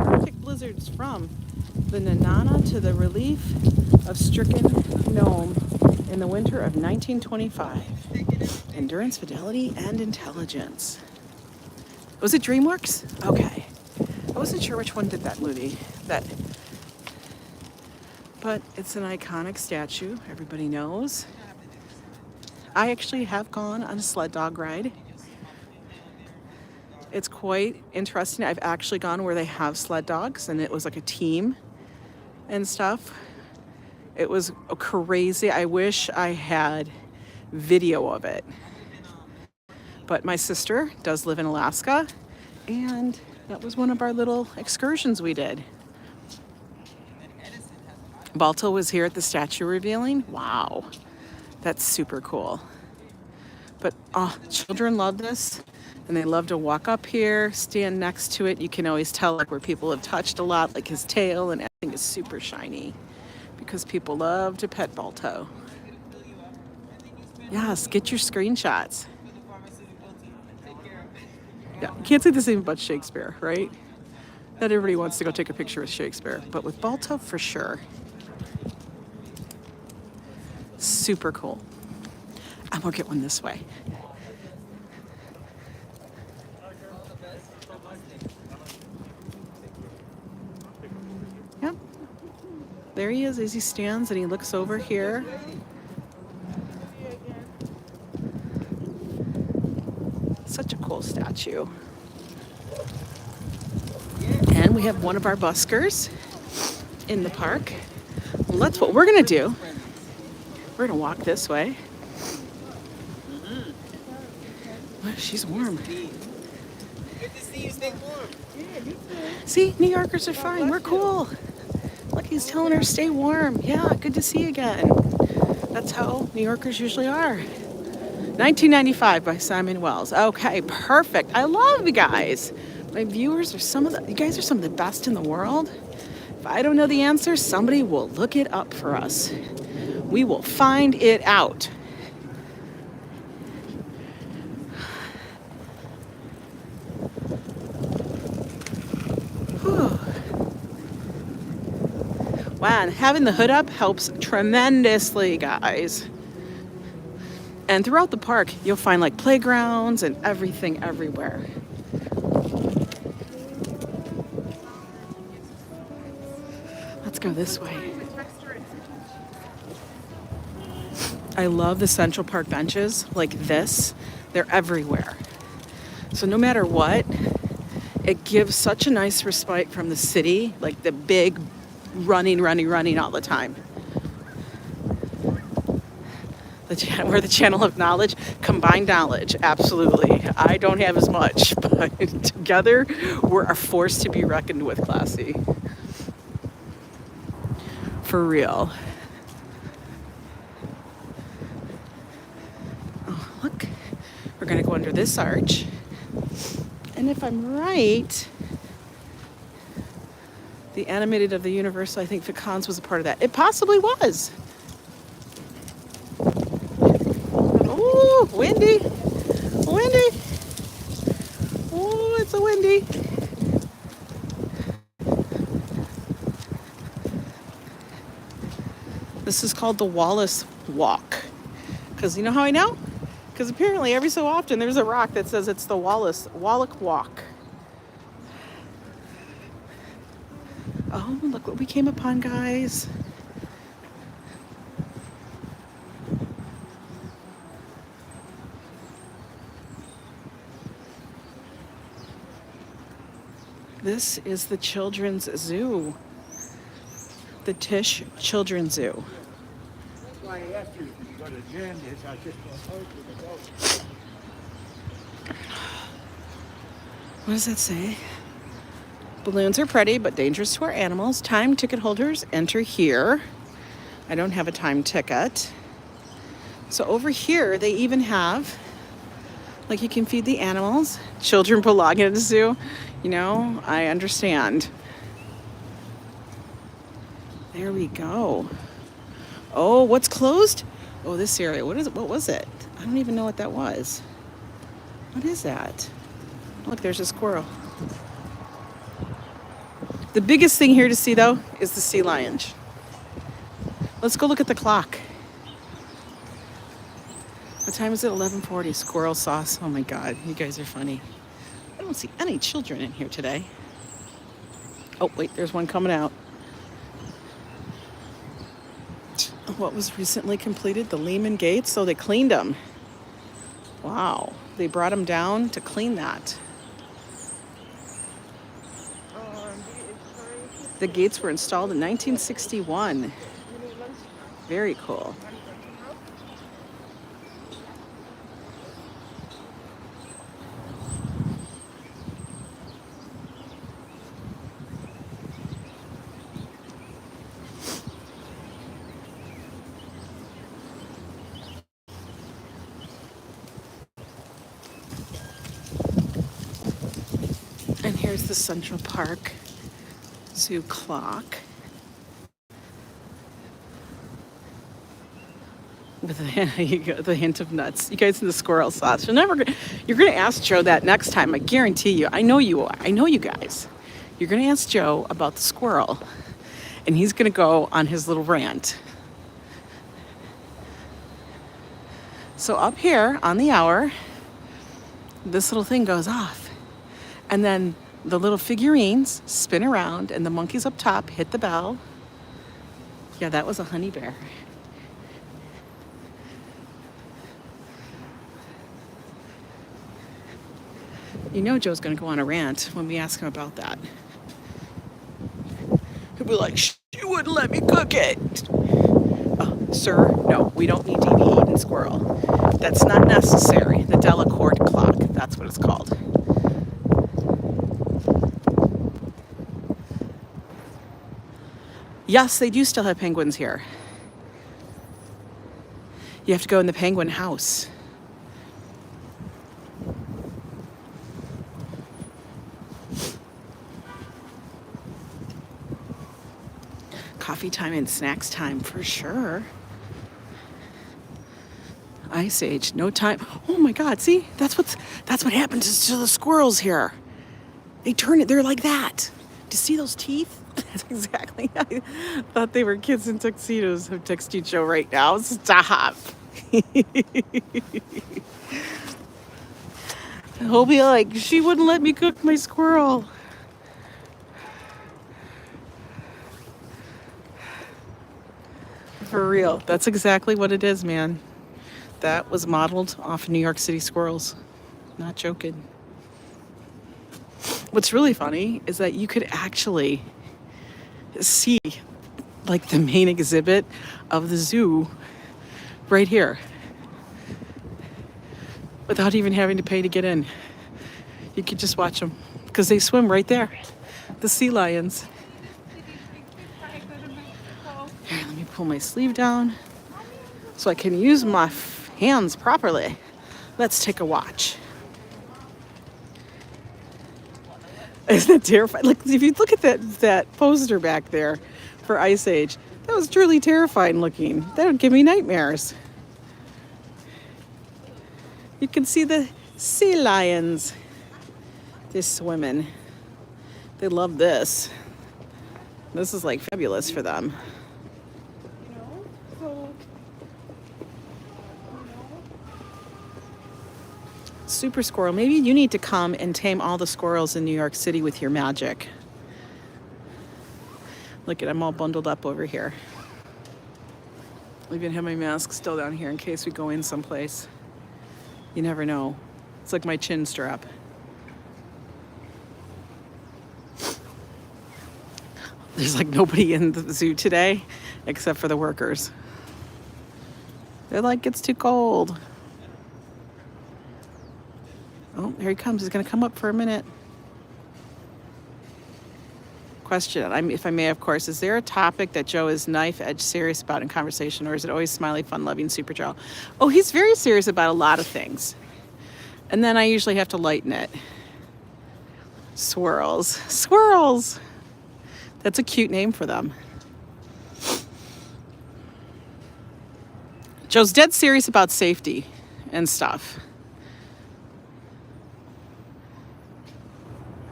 Arctic blizzards from the Nanana to the relief of stricken Nome in the winter of 1925. Endurance, fidelity, and intelligence. Was it DreamWorks? Okay. I wasn't sure which one did that movie. But it's an iconic statue, everybody knows. I actually have gone on a sled dog ride. It's quite interesting. I've actually gone where they have sled dogs, and it was like a team and stuff. It was crazy. I wish I had video of it. But my sister does live in Alaska, and that was one of our little excursions we did. Balto was here at the statue revealing. Wow, that's super cool. But children love this, and they love to walk up here, stand next to it. You can always tell like where people have touched a lot, like his tail, and everything is super shiny because people love to pet Balto. Yes, get your screenshots. Yeah, you can't say the same about Shakespeare, right? Not everybody wants to go take a picture with Shakespeare, but with Balto, for sure. Super cool. And we'll get one this way. Yep. There he is as he stands and he looks over here. Such a cool statue. And we have one of our buskers in the park. Well, that's what we're gonna do. We're gonna walk this way. Well, she's warm. Good to see you. Stay warm. See, New Yorkers are fine. We're cool. Look, he's telling her stay warm. Yeah, good to see you again. That's how New Yorkers usually are. 1995 by Simon Wells. Okay, perfect. I love you guys. My viewers are you guys are some of the best in the world. If I don't know the answer, somebody will look it up for us. We will find it out. Whew. Wow, and having the hood up helps tremendously, guys. And throughout the park, you'll find like playgrounds and everything everywhere. Let's go this way. I love the Central Park benches like this. They're everywhere. So no matter what, it gives such a nice respite from the city, like the big running all the time. We're the channel of knowledge, combined knowledge, absolutely. I don't have as much, but together we're a force to be reckoned with, Classy. For real. Oh, look, we're gonna go under this arch. And if I'm right, the animated of the Universal, I think Ficons was a part of that. It possibly was. Oh, windy. Windy. Oh, it's a windy. This is called the Wallace Walk. Because you know how I know? Because apparently every so often there's a rock that says it's the Wallach Walk. Oh, look what we came upon, guys. This is the Children's Zoo. The Tisch Children's Zoo. That's why I asked you if you go to jam this. I just told you to go. What does that say? Balloons are pretty but dangerous to our animals. Time ticket holders enter here. I don't have a time ticket. So over here they even have, like, you can feed the animals. Children belong in a zoo. You know, I understand. There we go. Oh, what's closed? Oh, this area. What is it? What was it? I don't even know what that was. What is that? Look, there's a squirrel. The biggest thing here to see, though, is the sea lion. Let's go look at the clock. What time is it? 11:40. Squirrel sauce. Oh my God, you guys are funny. I don't see any children in here today. Oh, wait, there's one coming out. What was recently completed? The Lehman Gates. So they cleaned them. Wow. They brought them down to clean that. The gates were installed in 1961. Very cool. And here's the Central Park Zoo clock with the hint of nuts. You guys in the squirrel sauce. You're gonna ask Joe that next time. I guarantee you. I know you are. I know you guys. You're gonna ask Joe about the squirrel, and he's gonna go on his little rant. So up here on the hour, this little thing goes off. And then the little figurines spin around and the monkeys up top hit the bell. Yeah, that was a honey bear. You know Joe's going to go on a rant when we ask him about that. He'll be like, she wouldn't let me cook it. Sir, no, we don't need to be eating squirrel. That's not necessary. The Delacorte clock, that's what it's called. Yes, they do still have penguins here. You have to go in the penguin house. Coffee time and snacks time for sure. Ice Age, no time. Oh my God, see? That's what happens to the squirrels here. They turn it, they're like that. Do you see those teeth? That's exactly. I thought they were kids in tuxedos. I'm texting Joe right now. Stop. He'll be like, she wouldn't let me cook my squirrel. For real. That's exactly what it is, man. That was modeled off New York City squirrels. Not joking. What's really funny is that you could actually see like the main exhibit of the zoo right here without even having to pay to get in. You could just watch them because they swim right there. The sea lions. Here, let me pull my sleeve down so I can use my hands properly. Let's take a watch. Isn't that terrifying? Like, if you look at that poster back there for Ice Age, that was truly terrifying looking. That would give me nightmares. You can see the sea lions. They're swimming. They love this. This is like fabulous for them. Super squirrel. Maybe you need to come and tame all the squirrels in New York City with your magic. Look at, I'm all bundled up over here. I even have my mask still down here in case we go in someplace. You never know. It's like my chin strap. There's like nobody in the zoo today except for the workers. They're like, it's too cold. Oh, here he comes. He's going to come up for a minute. Question, if I may, of course, is there a topic that Joe is knife-edge serious about in conversation, or is it always smiley, fun-loving, super Joe? Oh, he's very serious about a lot of things. And then I usually have to lighten it. Swirls. Squirrels! That's a cute name for them. Joe's dead serious about safety and stuff.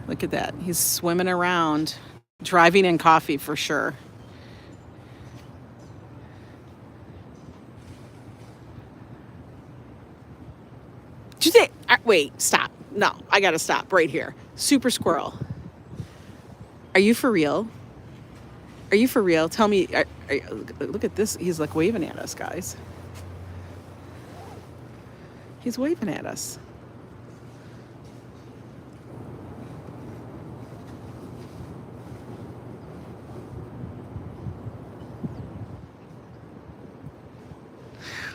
Look at that. He's swimming around, driving in coffee for sure. Did you say, wait, stop. No, I got to stop right here. Super squirrel. Are you for real? Are you for real? Tell me, look at this. He's like waving at us, guys. He's waving at us.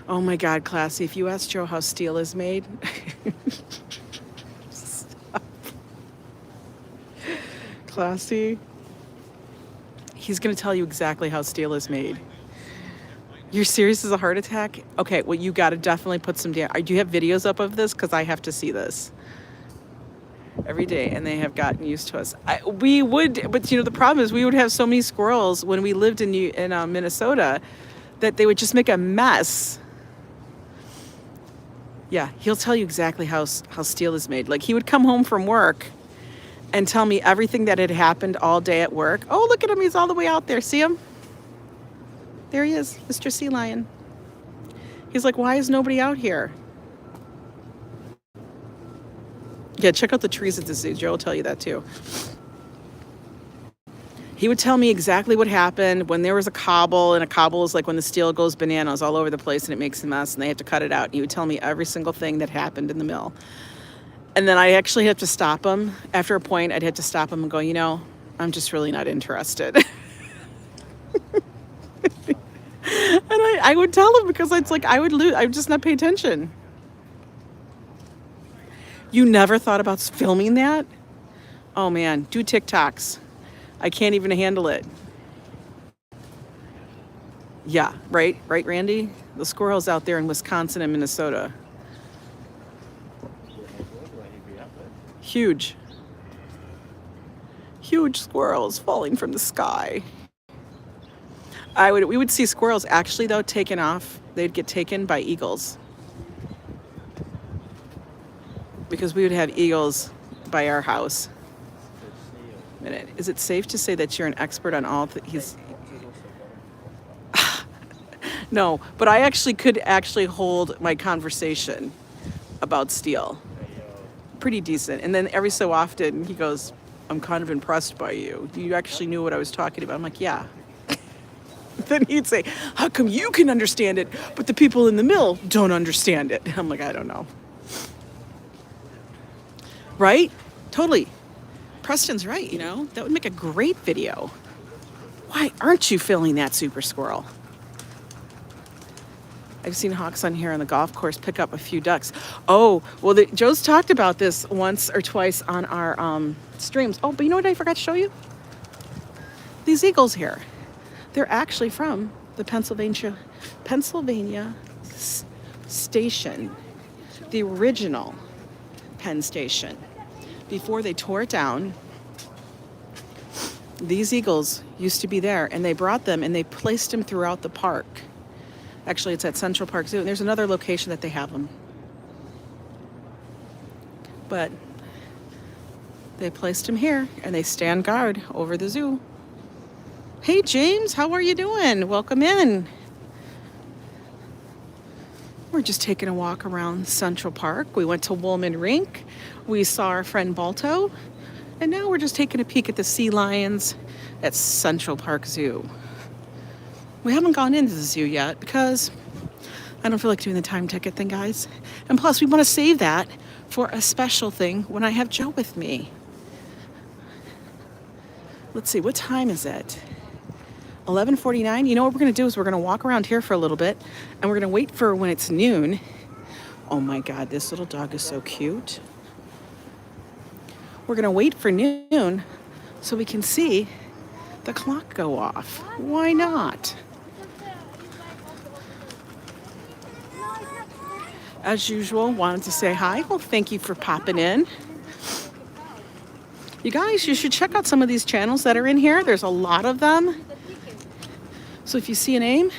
Oh my God, Classy, if you ask Joe how steel is made, stop. Classy, he's going to tell you exactly how steel is made. You're serious as a heart attack? Okay, well, you got to definitely put some down. Do you have videos up of this? Because I have to see this every day, and they have gotten used to us. We would, but you know, the problem is we would have so many squirrels when we lived in Minnesota that they would just make a mess. Yeah, he'll tell you exactly how steel is made. Like, he would come home from work and tell me everything that had happened all day at work. Oh, look at him. He's all the way out there. See him? There he is, Mr. Sea Lion. He's like, why is nobody out here? Yeah, check out the trees at the zoo. Joe will tell you that too. He would tell me exactly what happened when there was a cobble, and a cobble is like when the steel goes bananas all over the place and it makes a mess and they have to cut it out. And he would tell me every single thing that happened in the mill. And then I actually had to stop him. After a point, I'd have to stop him and go, I'm just really not interested. And I would tell him because it's like I would lose. I would just not pay attention. You never thought about filming that? Oh man, do TikToks. I can't even handle it. Yeah, right, Randy? The squirrels out there in Wisconsin and Minnesota. Huge. Huge squirrels falling from the sky. We would see squirrels actually though taken off. They'd get taken by eagles. Because we would have eagles by our house. Minute. Is it safe to say that you're an expert on all he's No, but I could hold my conversation about steel. Pretty decent. And then every so often he goes, I'm kind of impressed by you. You actually knew what I was talking about. I'm like, yeah. Then he'd say, how come you can understand it, but the people in the mill don't understand it? I'm like, I don't know. Right? Totally. Preston's right, That would make a great video. Why aren't you filming that, Super Squirrel? I've seen hawks on here on the golf course pick up a few ducks. Oh, well, Joe's talked about this once or twice on our streams. Oh, but you know what I forgot to show you? These eagles here. They're actually from the Pennsylvania station, the original Penn Station. Before they tore it down, these eagles used to be there, and they brought them and they placed them throughout the park. Actually, it's at Central Park Zoo, and there's another location that they have them. But they placed them here, and they stand guard over the zoo. Hey, James, how are you doing? Welcome in. We're just taking a walk around Central Park. We went to Wollman Rink. We saw our friend Balto. And now we're just taking a peek at the sea lions at Central Park Zoo. We haven't gone into the zoo yet because I don't feel like doing the time ticket thing, guys. And plus, we want to save that for a special thing when I have Joe with me. Let's see, what time is it? 11:49. You know what we're going to do is we're going to walk around here for a little bit, and we're going to wait for when it's noon. Oh my God, this little dog is so cute. We're going to wait for noon so we can see the clock go off. Why not? As usual, wanted to say hi. Well, thank you for popping in. You guys, you should check out some of these channels that are in here. There's a lot of them. So if you see a name,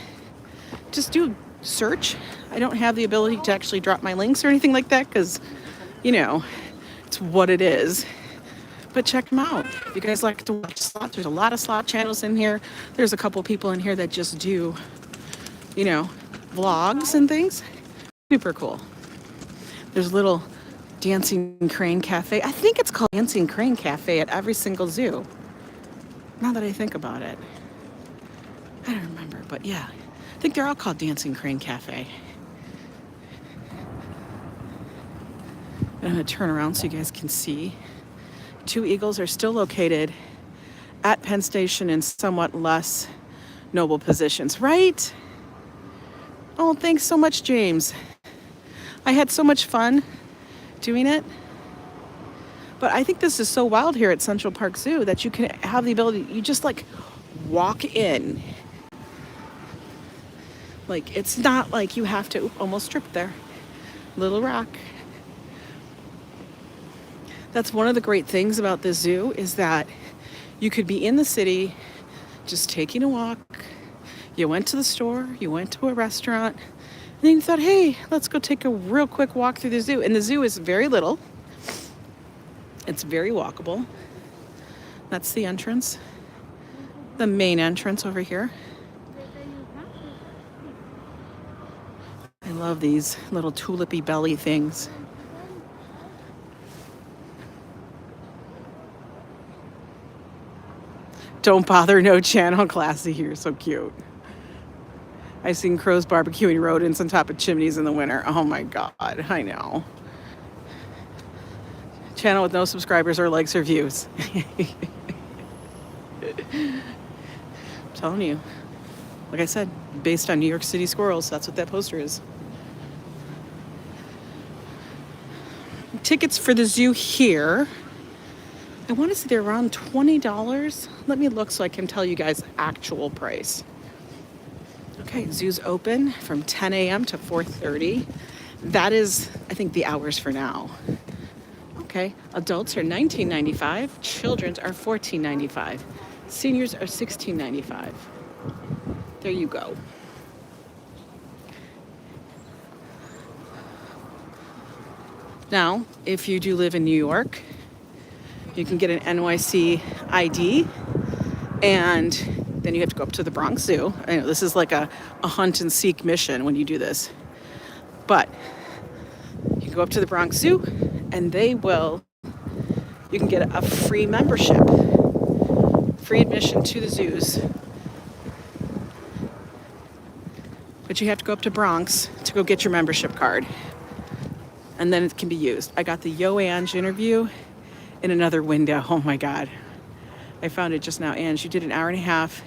just do search. I don't have the ability to actually drop my links or anything like that because, it's what it is. But check them out. If you guys like to watch slots, there's a lot of slot channels in here. There's a couple people in here that just do, vlogs and things. Super cool. There's a little Dancing Crane Cafe. I think it's called Dancing Crane Cafe at every single zoo. Now that I think about it. I don't remember, but yeah. I think they're all called Dancing Crane Cafe. I'm going to turn around so you guys can see. 2 eagles are still located at Penn Station in somewhat less noble positions, right? Oh, thanks so much, James. I had so much fun doing it. But I think this is so wild here at Central Park Zoo that you can have the ability, you just walk in. It's not like you have to, almost tripped there. Little rock. That's one of the great things about this zoo is that you could be in the city just taking a walk. You went to the store, you went to a restaurant, and then you thought, hey, let's go take a real quick walk through the zoo. And the zoo is very little. It's very walkable. That's the entrance. The main entrance over here. I love these little tulipy belly things. Don't bother, no channel, classy here, so cute. I've seen crows barbecuing rodents on top of chimneys in the winter. Oh my God, I know. channel with no subscribers or likes or views. I'm telling you. Like I said, based on New York City squirrels, that's what that poster is. Tickets for the zoo here, I want to say they're around $20. Let me look so I can tell you guys actual price. Okay, zoo's open from 10 a.m. to 4:30. That is, I think, the hours for now. Okay, adults are $19.95, children's are $14.95, seniors are $16.95. There you go. Now, if you do live in New York, you can get an NYC ID, and then you have to go up to the Bronx Zoo. I know this is like a hunt and seek mission when you do this. But you go up to the Bronx Zoo, and you can get a free membership, free admission to the zoos. But you have to go up to Bronx to go get your membership card. And then it can be used. I got the Yo Ange interview in another window. Oh my God. I found it just now. Ange, you did an hour and a half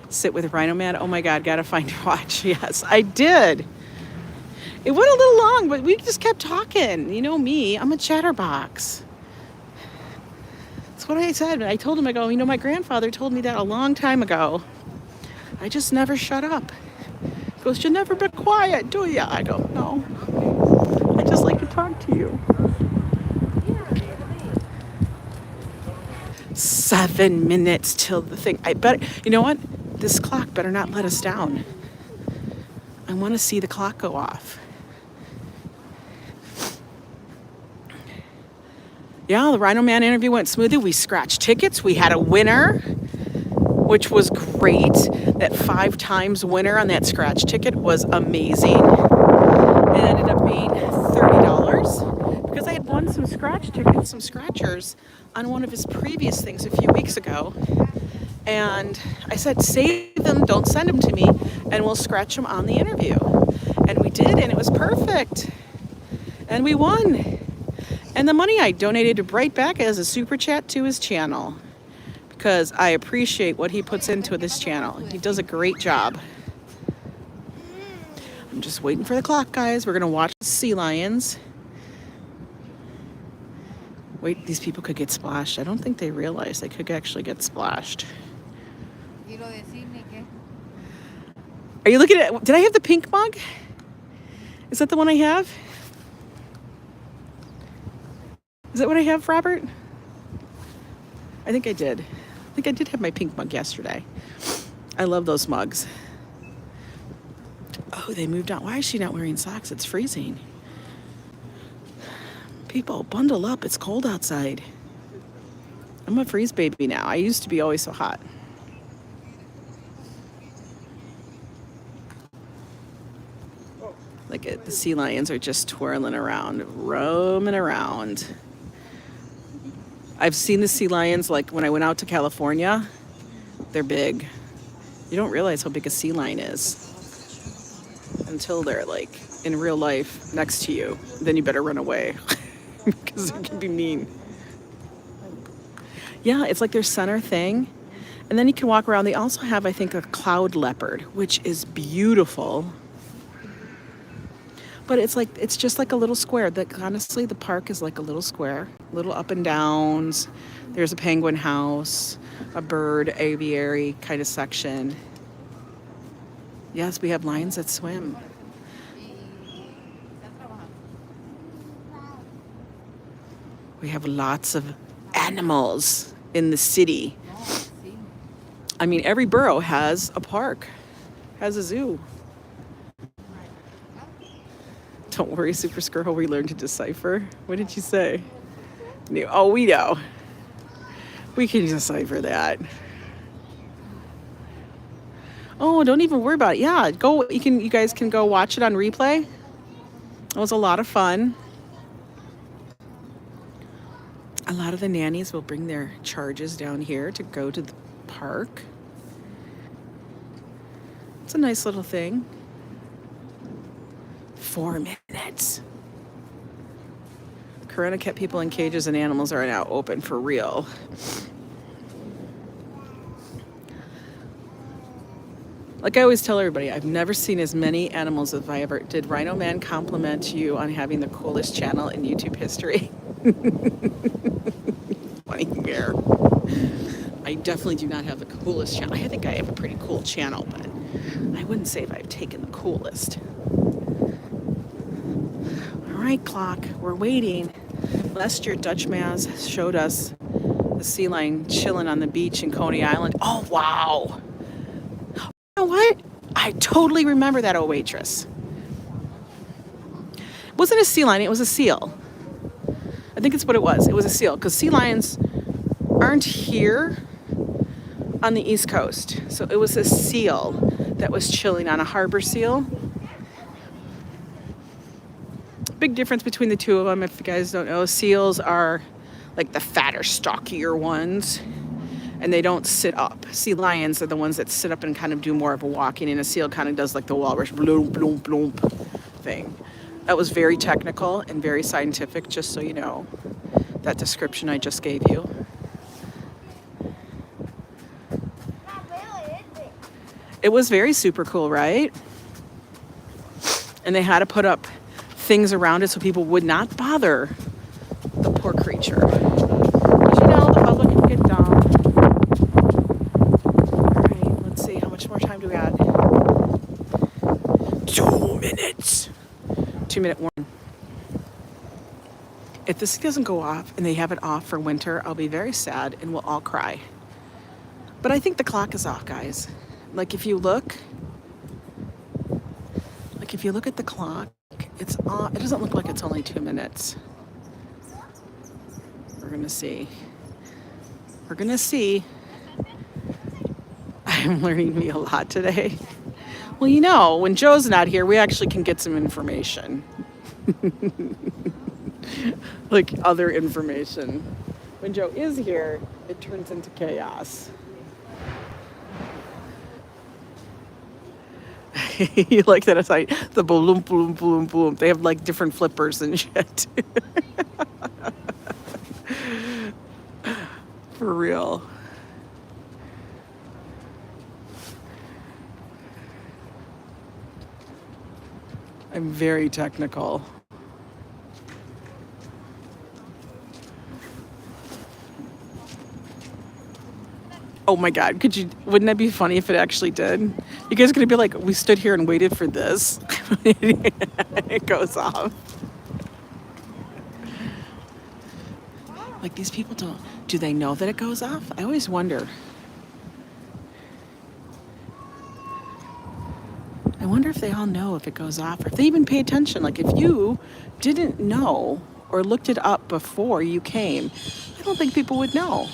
sit with Rhino Man. Oh my God, gotta find your watch. Yes, I did. It went a little long, but we just kept talking. You know me, I'm a chatterbox. That's what I said. I told him, I go, my grandfather told me that a long time ago. I just never shut up. He goes, you never be quiet, do ya? I go, no. I just like to talk to you. 7 minutes till the thing. I bet, you know what? This clock better not let us down. I want to see the clock go off. Yeah, the Rhino Man interview went smoothly. We scratched tickets. We had a winner, which was great. That 5 times winner on that scratch ticket was amazing. It ended up being $30 because I had won some scratch tickets, some scratchers on one of his previous things a few weeks ago. And I said, save them, don't send them to me, and we'll scratch them on the interview. And we did, and it was perfect. And we won. And the money I donated right back as a super chat to his channel because I appreciate what he puts into this channel. He does a great job. I'm just waiting for the clock, guys. We're going to watch the sea lions. Wait, these people could get splashed. I don't think they realize they could actually get splashed. Are you looking at, did I have the pink mug? Is that the one I have? Is that what I have, Robert? I think I did. I think I did have my pink mug yesterday. I love those mugs. Oh, they moved on. Why is she not wearing socks? It's freezing. People, bundle up. It's cold outside. I'm a freeze baby now. I used to be always so hot. Look at the sea lions are just twirling around, roaming around. I've seen the sea lions like when I went out to California. They're big. You don't realize how big a sea lion is until they're like in real life next to you. Then you better run away because they can be mean. Yeah, it's like their center thing. And then you can walk around. They also have, I think, a cloud leopard, which is beautiful. But it's just like a little square. Honestly, the park is like a little square, little up and downs. There's a penguin house, a bird aviary kind of section. Yes, we have lions that swim. We have lots of animals in the city. I mean, every borough has a park, has a zoo. Don't worry, Super Squirrel, we learned to decipher. What did you say? Oh, we know. We can decipher that. Oh, don't even worry about it. Yeah, go. You guys can go watch it on replay. It was a lot of fun. A lot of the nannies will bring their charges down here to go to the park. It's a nice little thing. 4 minutes. Corona kept people in cages and animals are now open for real. Like I always tell everybody, I've never seen as many animals as I ever did. Rhino Man compliment you on having the coolest channel in YouTube history. Funny here. I definitely do not have the coolest channel. I think I have a pretty cool channel, but I wouldn't say if I've taken the coolest. All right, clock, we're waiting. Last year, Dutch Maz showed us the sea lion chilling on the beach in Coney Island. Oh, wow. You know what? I totally remember that old waitress. It wasn't a sea lion, it was a seal. I think it's what it was. It was a seal, because sea lions aren't here on the East Coast. So it was a seal that was chilling on a harbor seal. Big difference between the two of them, if you guys don't know. Seals are like the fatter, stockier ones, and they don't sit up. Sea lions are the ones that sit up and kind of do more of a walking, and a seal kind of does like the walrus bloom, bloom, bloom thing. That was very technical and very scientific, just so you know. That description I just gave you. It was very super cool, right? And they had to put up things around it so people would not bother the poor creature. Because you know, the public can get dumb. All right, let's see. How much more time do we got? 2 minutes. 2-minute warning. If this doesn't go off and they have it off for winter, I'll be very sad and we'll all cry. But I think the clock is off, guys. Like if you look at the clock, it's off. It doesn't look like it's only 2 minutes. We're gonna see. We're gonna see. I'm learning me a lot today. Well, you know, when Joe's not here, we actually can get some information. Like other information. When Joe is here, it turns into chaos. You like that? It's like the boom, boom, boom, boom. They have like different flippers and shit. For real. I'm very technical. Oh my God, wouldn't that be funny if it actually did? You guys are gonna be like, we stood here and waited for this. It goes off. Like these people do they know that it goes off? I always wonder. I wonder if they all know if it goes off, or if they even pay attention. Like if you didn't know or looked it up before you came, I don't think people would know.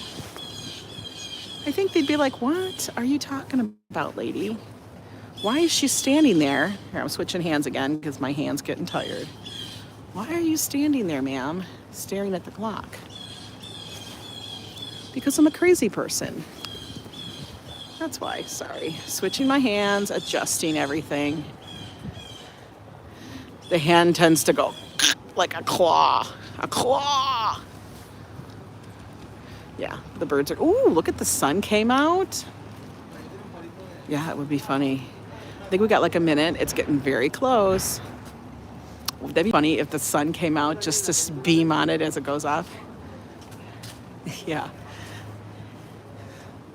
I think they'd be like, what are you talking about, lady? Why is she standing there? Here, I'm switching hands again because my hand's getting tired. Why are you standing there, ma'am, staring at the clock? Because I'm a crazy person. That's why, sorry. Switching my hands, adjusting everything. The hand tends to go like a claw. A claw! Yeah, the birds are... Ooh, look at the sun came out. Yeah, it would be funny. I think we got like a minute. It's getting very close. Would that be funny if the sun came out just to beam on it as it goes off? Yeah.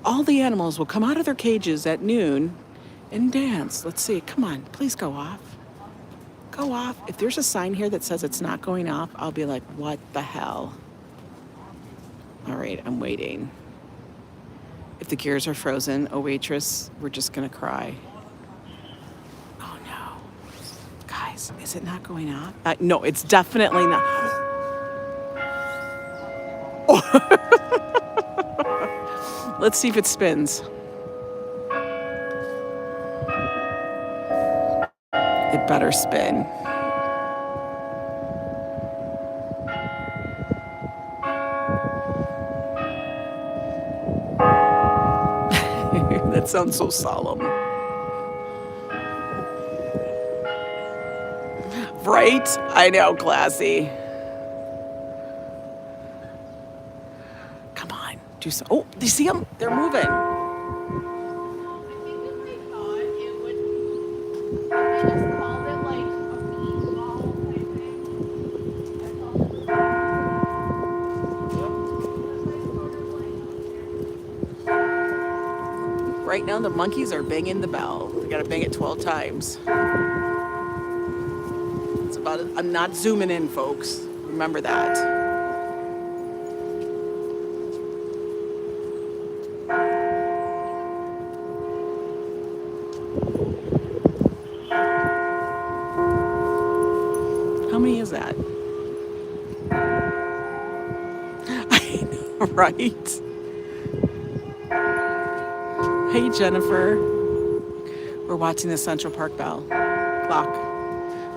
All the animals will come out of their cages at noon and dance. Let's see. Come on, please go off. Go off. If there's a sign here that says it's not going off, I'll be like, what the hell? All right, I'm waiting. If the gears are frozen, oh waitress, we're just gonna cry. Oh no. Guys, is it not going off? No, it's definitely not. Let's see if it spins. It better spin. That sounds so solemn. Right? I know, classy. do some. Oh, do you see them? They're moving. I think if they thought it would, they just called it like a meatball type thing. That's all. Right now, the monkeys are banging the bell. They gotta bang it 12 times. It's about it. I'm not zooming in, folks. Remember that. How many is that? I know, right? Hey, Jennifer. We're watching the Central Park bell clock,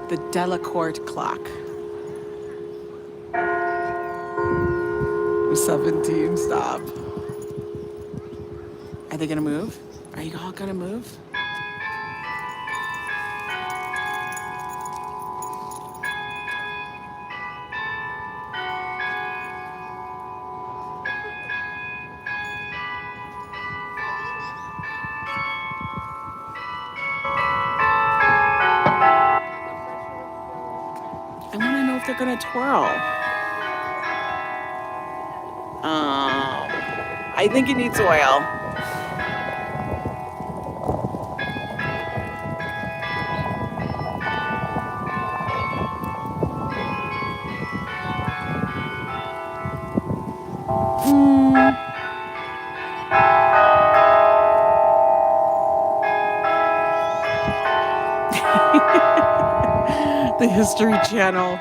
the Delacorte clock. 17, stop. Are they gonna move? Are you all gonna move? I wanna know if they're gonna twirl. I think it needs oil. The History Channel.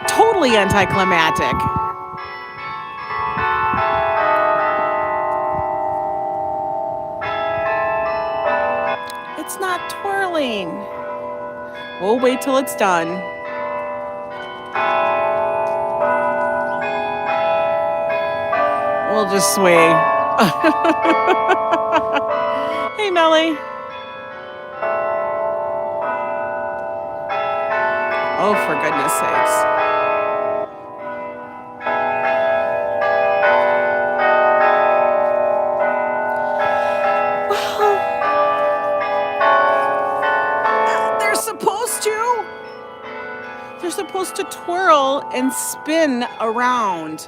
Totally anticlimactic. It's not twirling. We'll wait till it's done. We'll just sway. Hey, Melly. Oh, for goodness sakes. They're supposed to twirl and spin around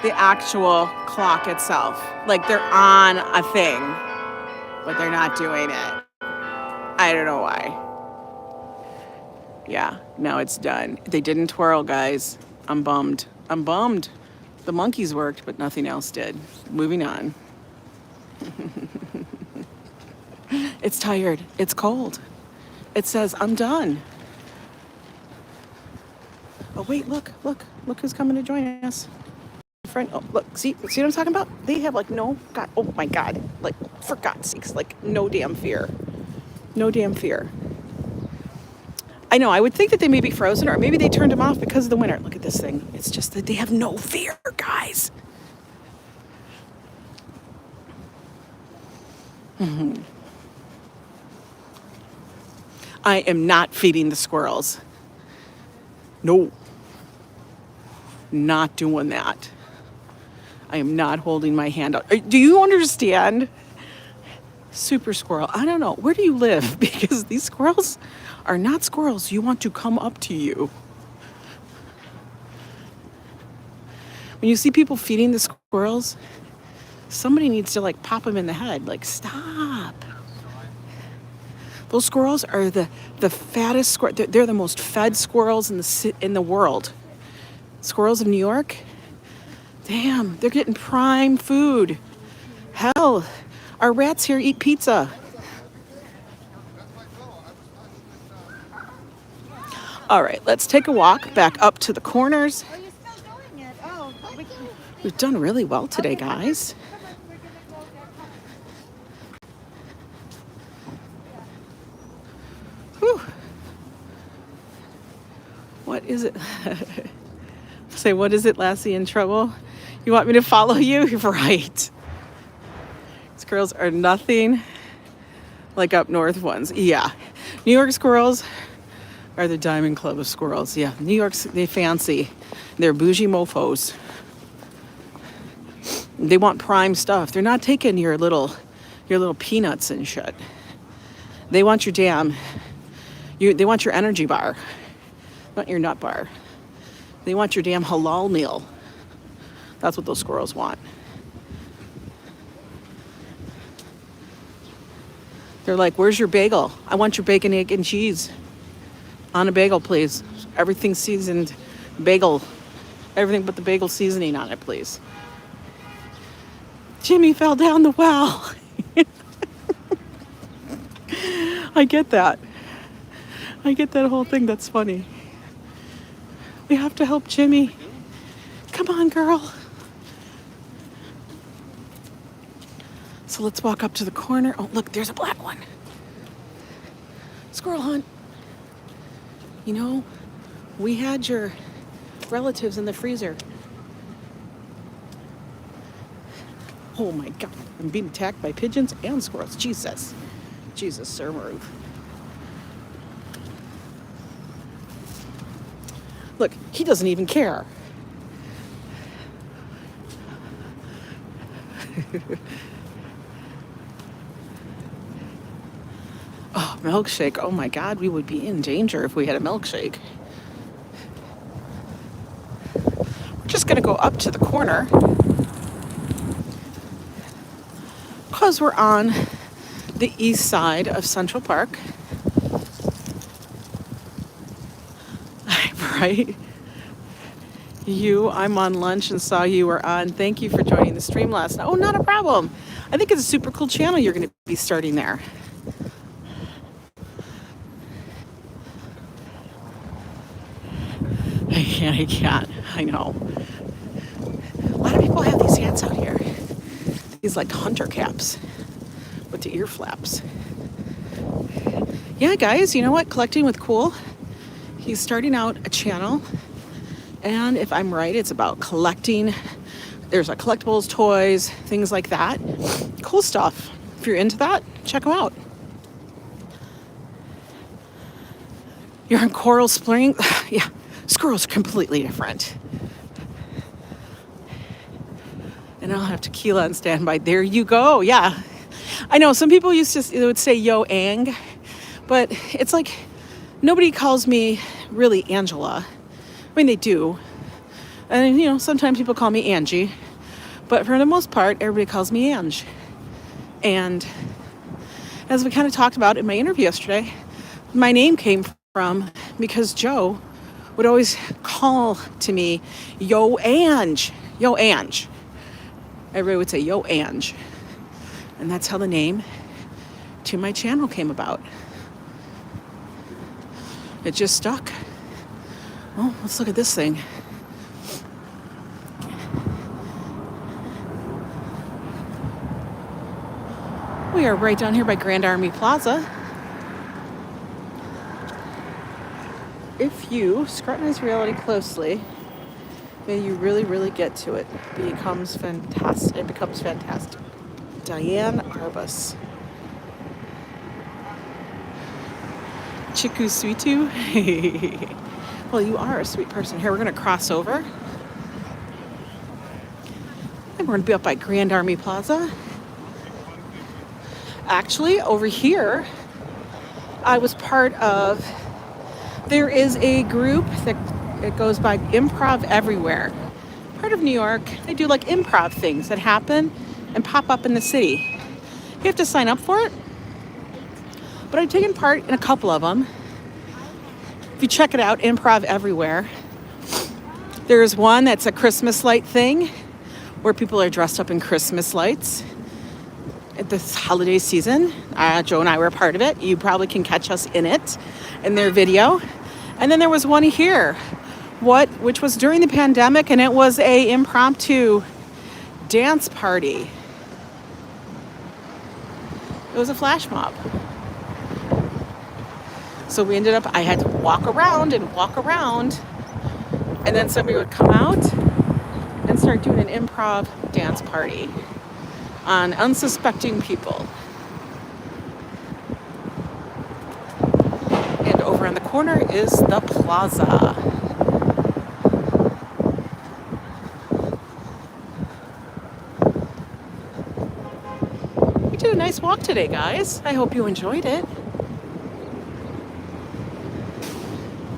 the actual clock itself. Like they're on a thing, but they're not doing it. I don't know why. Yeah, now it's done. They didn't twirl, guys. I'm bummed. The monkeys worked, but nothing else did. Moving on. It's tired. It's cold. It says, I'm done. Oh, wait, look who's coming to join us. Friend, oh, look, see what I'm talking about? They have like no, God, oh my God, like for God's sakes, like no damn fear. No damn fear. I know, I would think that they may be frozen or maybe they turned them off because of the winter. Look at this thing. It's just that they have no fear, guys. I am not feeding the squirrels. No. Not doing that. I am not holding my hand out. Do you understand? Super squirrel. I don't know. Where do you live? Because these squirrels are not squirrels you want to come up to you. When you see people feeding the squirrels, somebody needs to like pop them in the head. Like, stop. Those squirrels are the fattest squirrel. They're the most fed squirrels in the world. Squirrels of New York, damn, they're getting prime food. Hell, our rats here eat pizza. All right, let's take a walk back up to the corners. Are you still doing it? Oh, We've done really well today, guys. Whew. What is it? Say, what is it, Lassie, in trouble? You want me to follow you? Right. Squirrels are nothing like up north ones. Yeah. New York squirrels are the Diamond Club of squirrels. Yeah. New York's, they fancy. They're bougie mofos. They want prime stuff. They're not taking your little peanuts and shit. They want your they want your energy bar, not your nut bar. They want your damn halal meal. That's what those squirrels want. They're like, where's your bagel? I want your bacon, egg, and cheese. On a bagel, please. Everything seasoned bagel. Everything but the bagel seasoning on it, please. Jimmy fell down the well. I get that. I get that whole thing. That's funny. We have to help Jimmy. Come on, girl. So let's walk up to the corner. Oh, look, there's a black one. Squirrel hunt. You know, we had your relatives in the freezer. Oh my God, I'm being attacked by pigeons and squirrels. Jesus, Sir Maroof. Look, he doesn't even care. Oh, milkshake. Oh my God, we would be in danger if we had a milkshake. We're just gonna go up to the corner because we're on the east side of Central Park. Right? I'm on lunch and saw you were on. Thank you for joining the stream last night. Oh, not a problem. I think it's a super cool channel you're going to be starting there. I can't. I know. A lot of people have these hats out here. These like hunter caps with the ear flaps. Yeah, guys, you know what? Collecting with Cool. He's starting out a channel. And if I'm right, it's about collecting. There's like collectibles, toys, things like that. Cool stuff. If you're into that, check him out. You're in Coral Spring. Yeah, squirrels are completely different. And I'll have tequila on standby. There you go. Yeah. I know some people they would say yo Ang, but it's like nobody calls me really Angela. I mean, they do. And, you know, sometimes people call me Angie. But for the most part, everybody calls me Ange. And as we kind of talked about in my interview yesterday, my name came from because Joe would always call to me, yo Ange, yo Ange. Everybody would say, yo Ange. And that's how the name to my channel came about. It just stuck. Oh, let's look at this thing. We are right down here by Grand Army Plaza. If you scrutinize reality closely, then you really, really get to it. It becomes fantastic. Diane Arbus. Chiku Sweetu. Well, you are a sweet person. Here, we're going to cross over. And we're going to be up by Grand Army Plaza. Actually, over here, I was part of, there is a group that it goes by Improv Everywhere. Part of New York, they do like improv things that happen and pop up in the city. You have to sign up for it. But I've taken part in a couple of them. If you check it out, Improv Everywhere. There's one that's a Christmas light thing where people are dressed up in Christmas lights at this holiday season. Joe and I were a part of it. You probably can catch us in it, in their video. And then there was one here, which was during the pandemic, and it was a impromptu dance party. It was a flash mob. So we ended up, I had to walk around, and then somebody would come out and start doing an improv dance party on unsuspecting people. And over on the corner is the Plaza. nice walk today, guys. I hope you enjoyed it.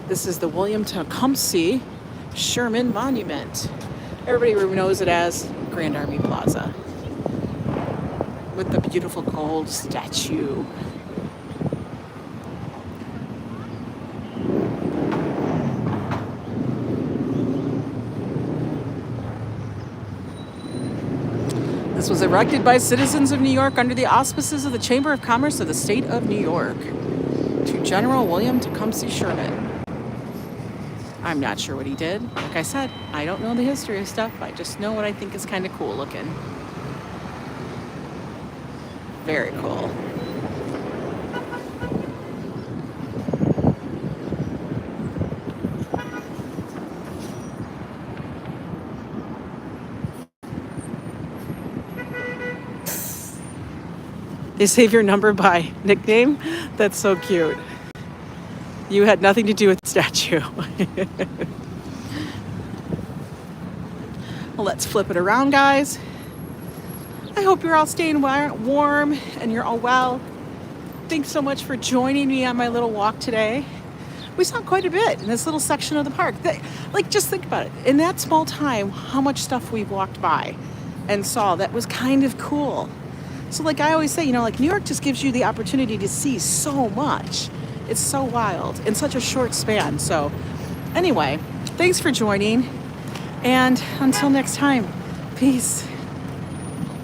This is the William Tecumseh Sherman Monument. Everybody knows it as Grand Army Plaza, with the beautiful gold statue. This was erected by citizens of New York under the auspices of the Chamber of Commerce of the State of New York to General William Tecumseh Sherman. I'm not sure what he did. Like I said, I don't know the history of stuff. I just know what I think is kind of cool looking. Very cool. They save your number by nickname? That's so cute. You had nothing to do with the statue. Well, let's flip it around, guys. I hope you're all staying warm and you're all well. Thanks so much for joining me on my little walk today. We saw quite a bit in this little section of the park. Just think about it. In that small time, how much stuff we've walked by and saw that was kind of cool. So like I always say, New York just gives you the opportunity to see so much. It's so wild in such a short span. So anyway, thanks for joining. And until next time, peace.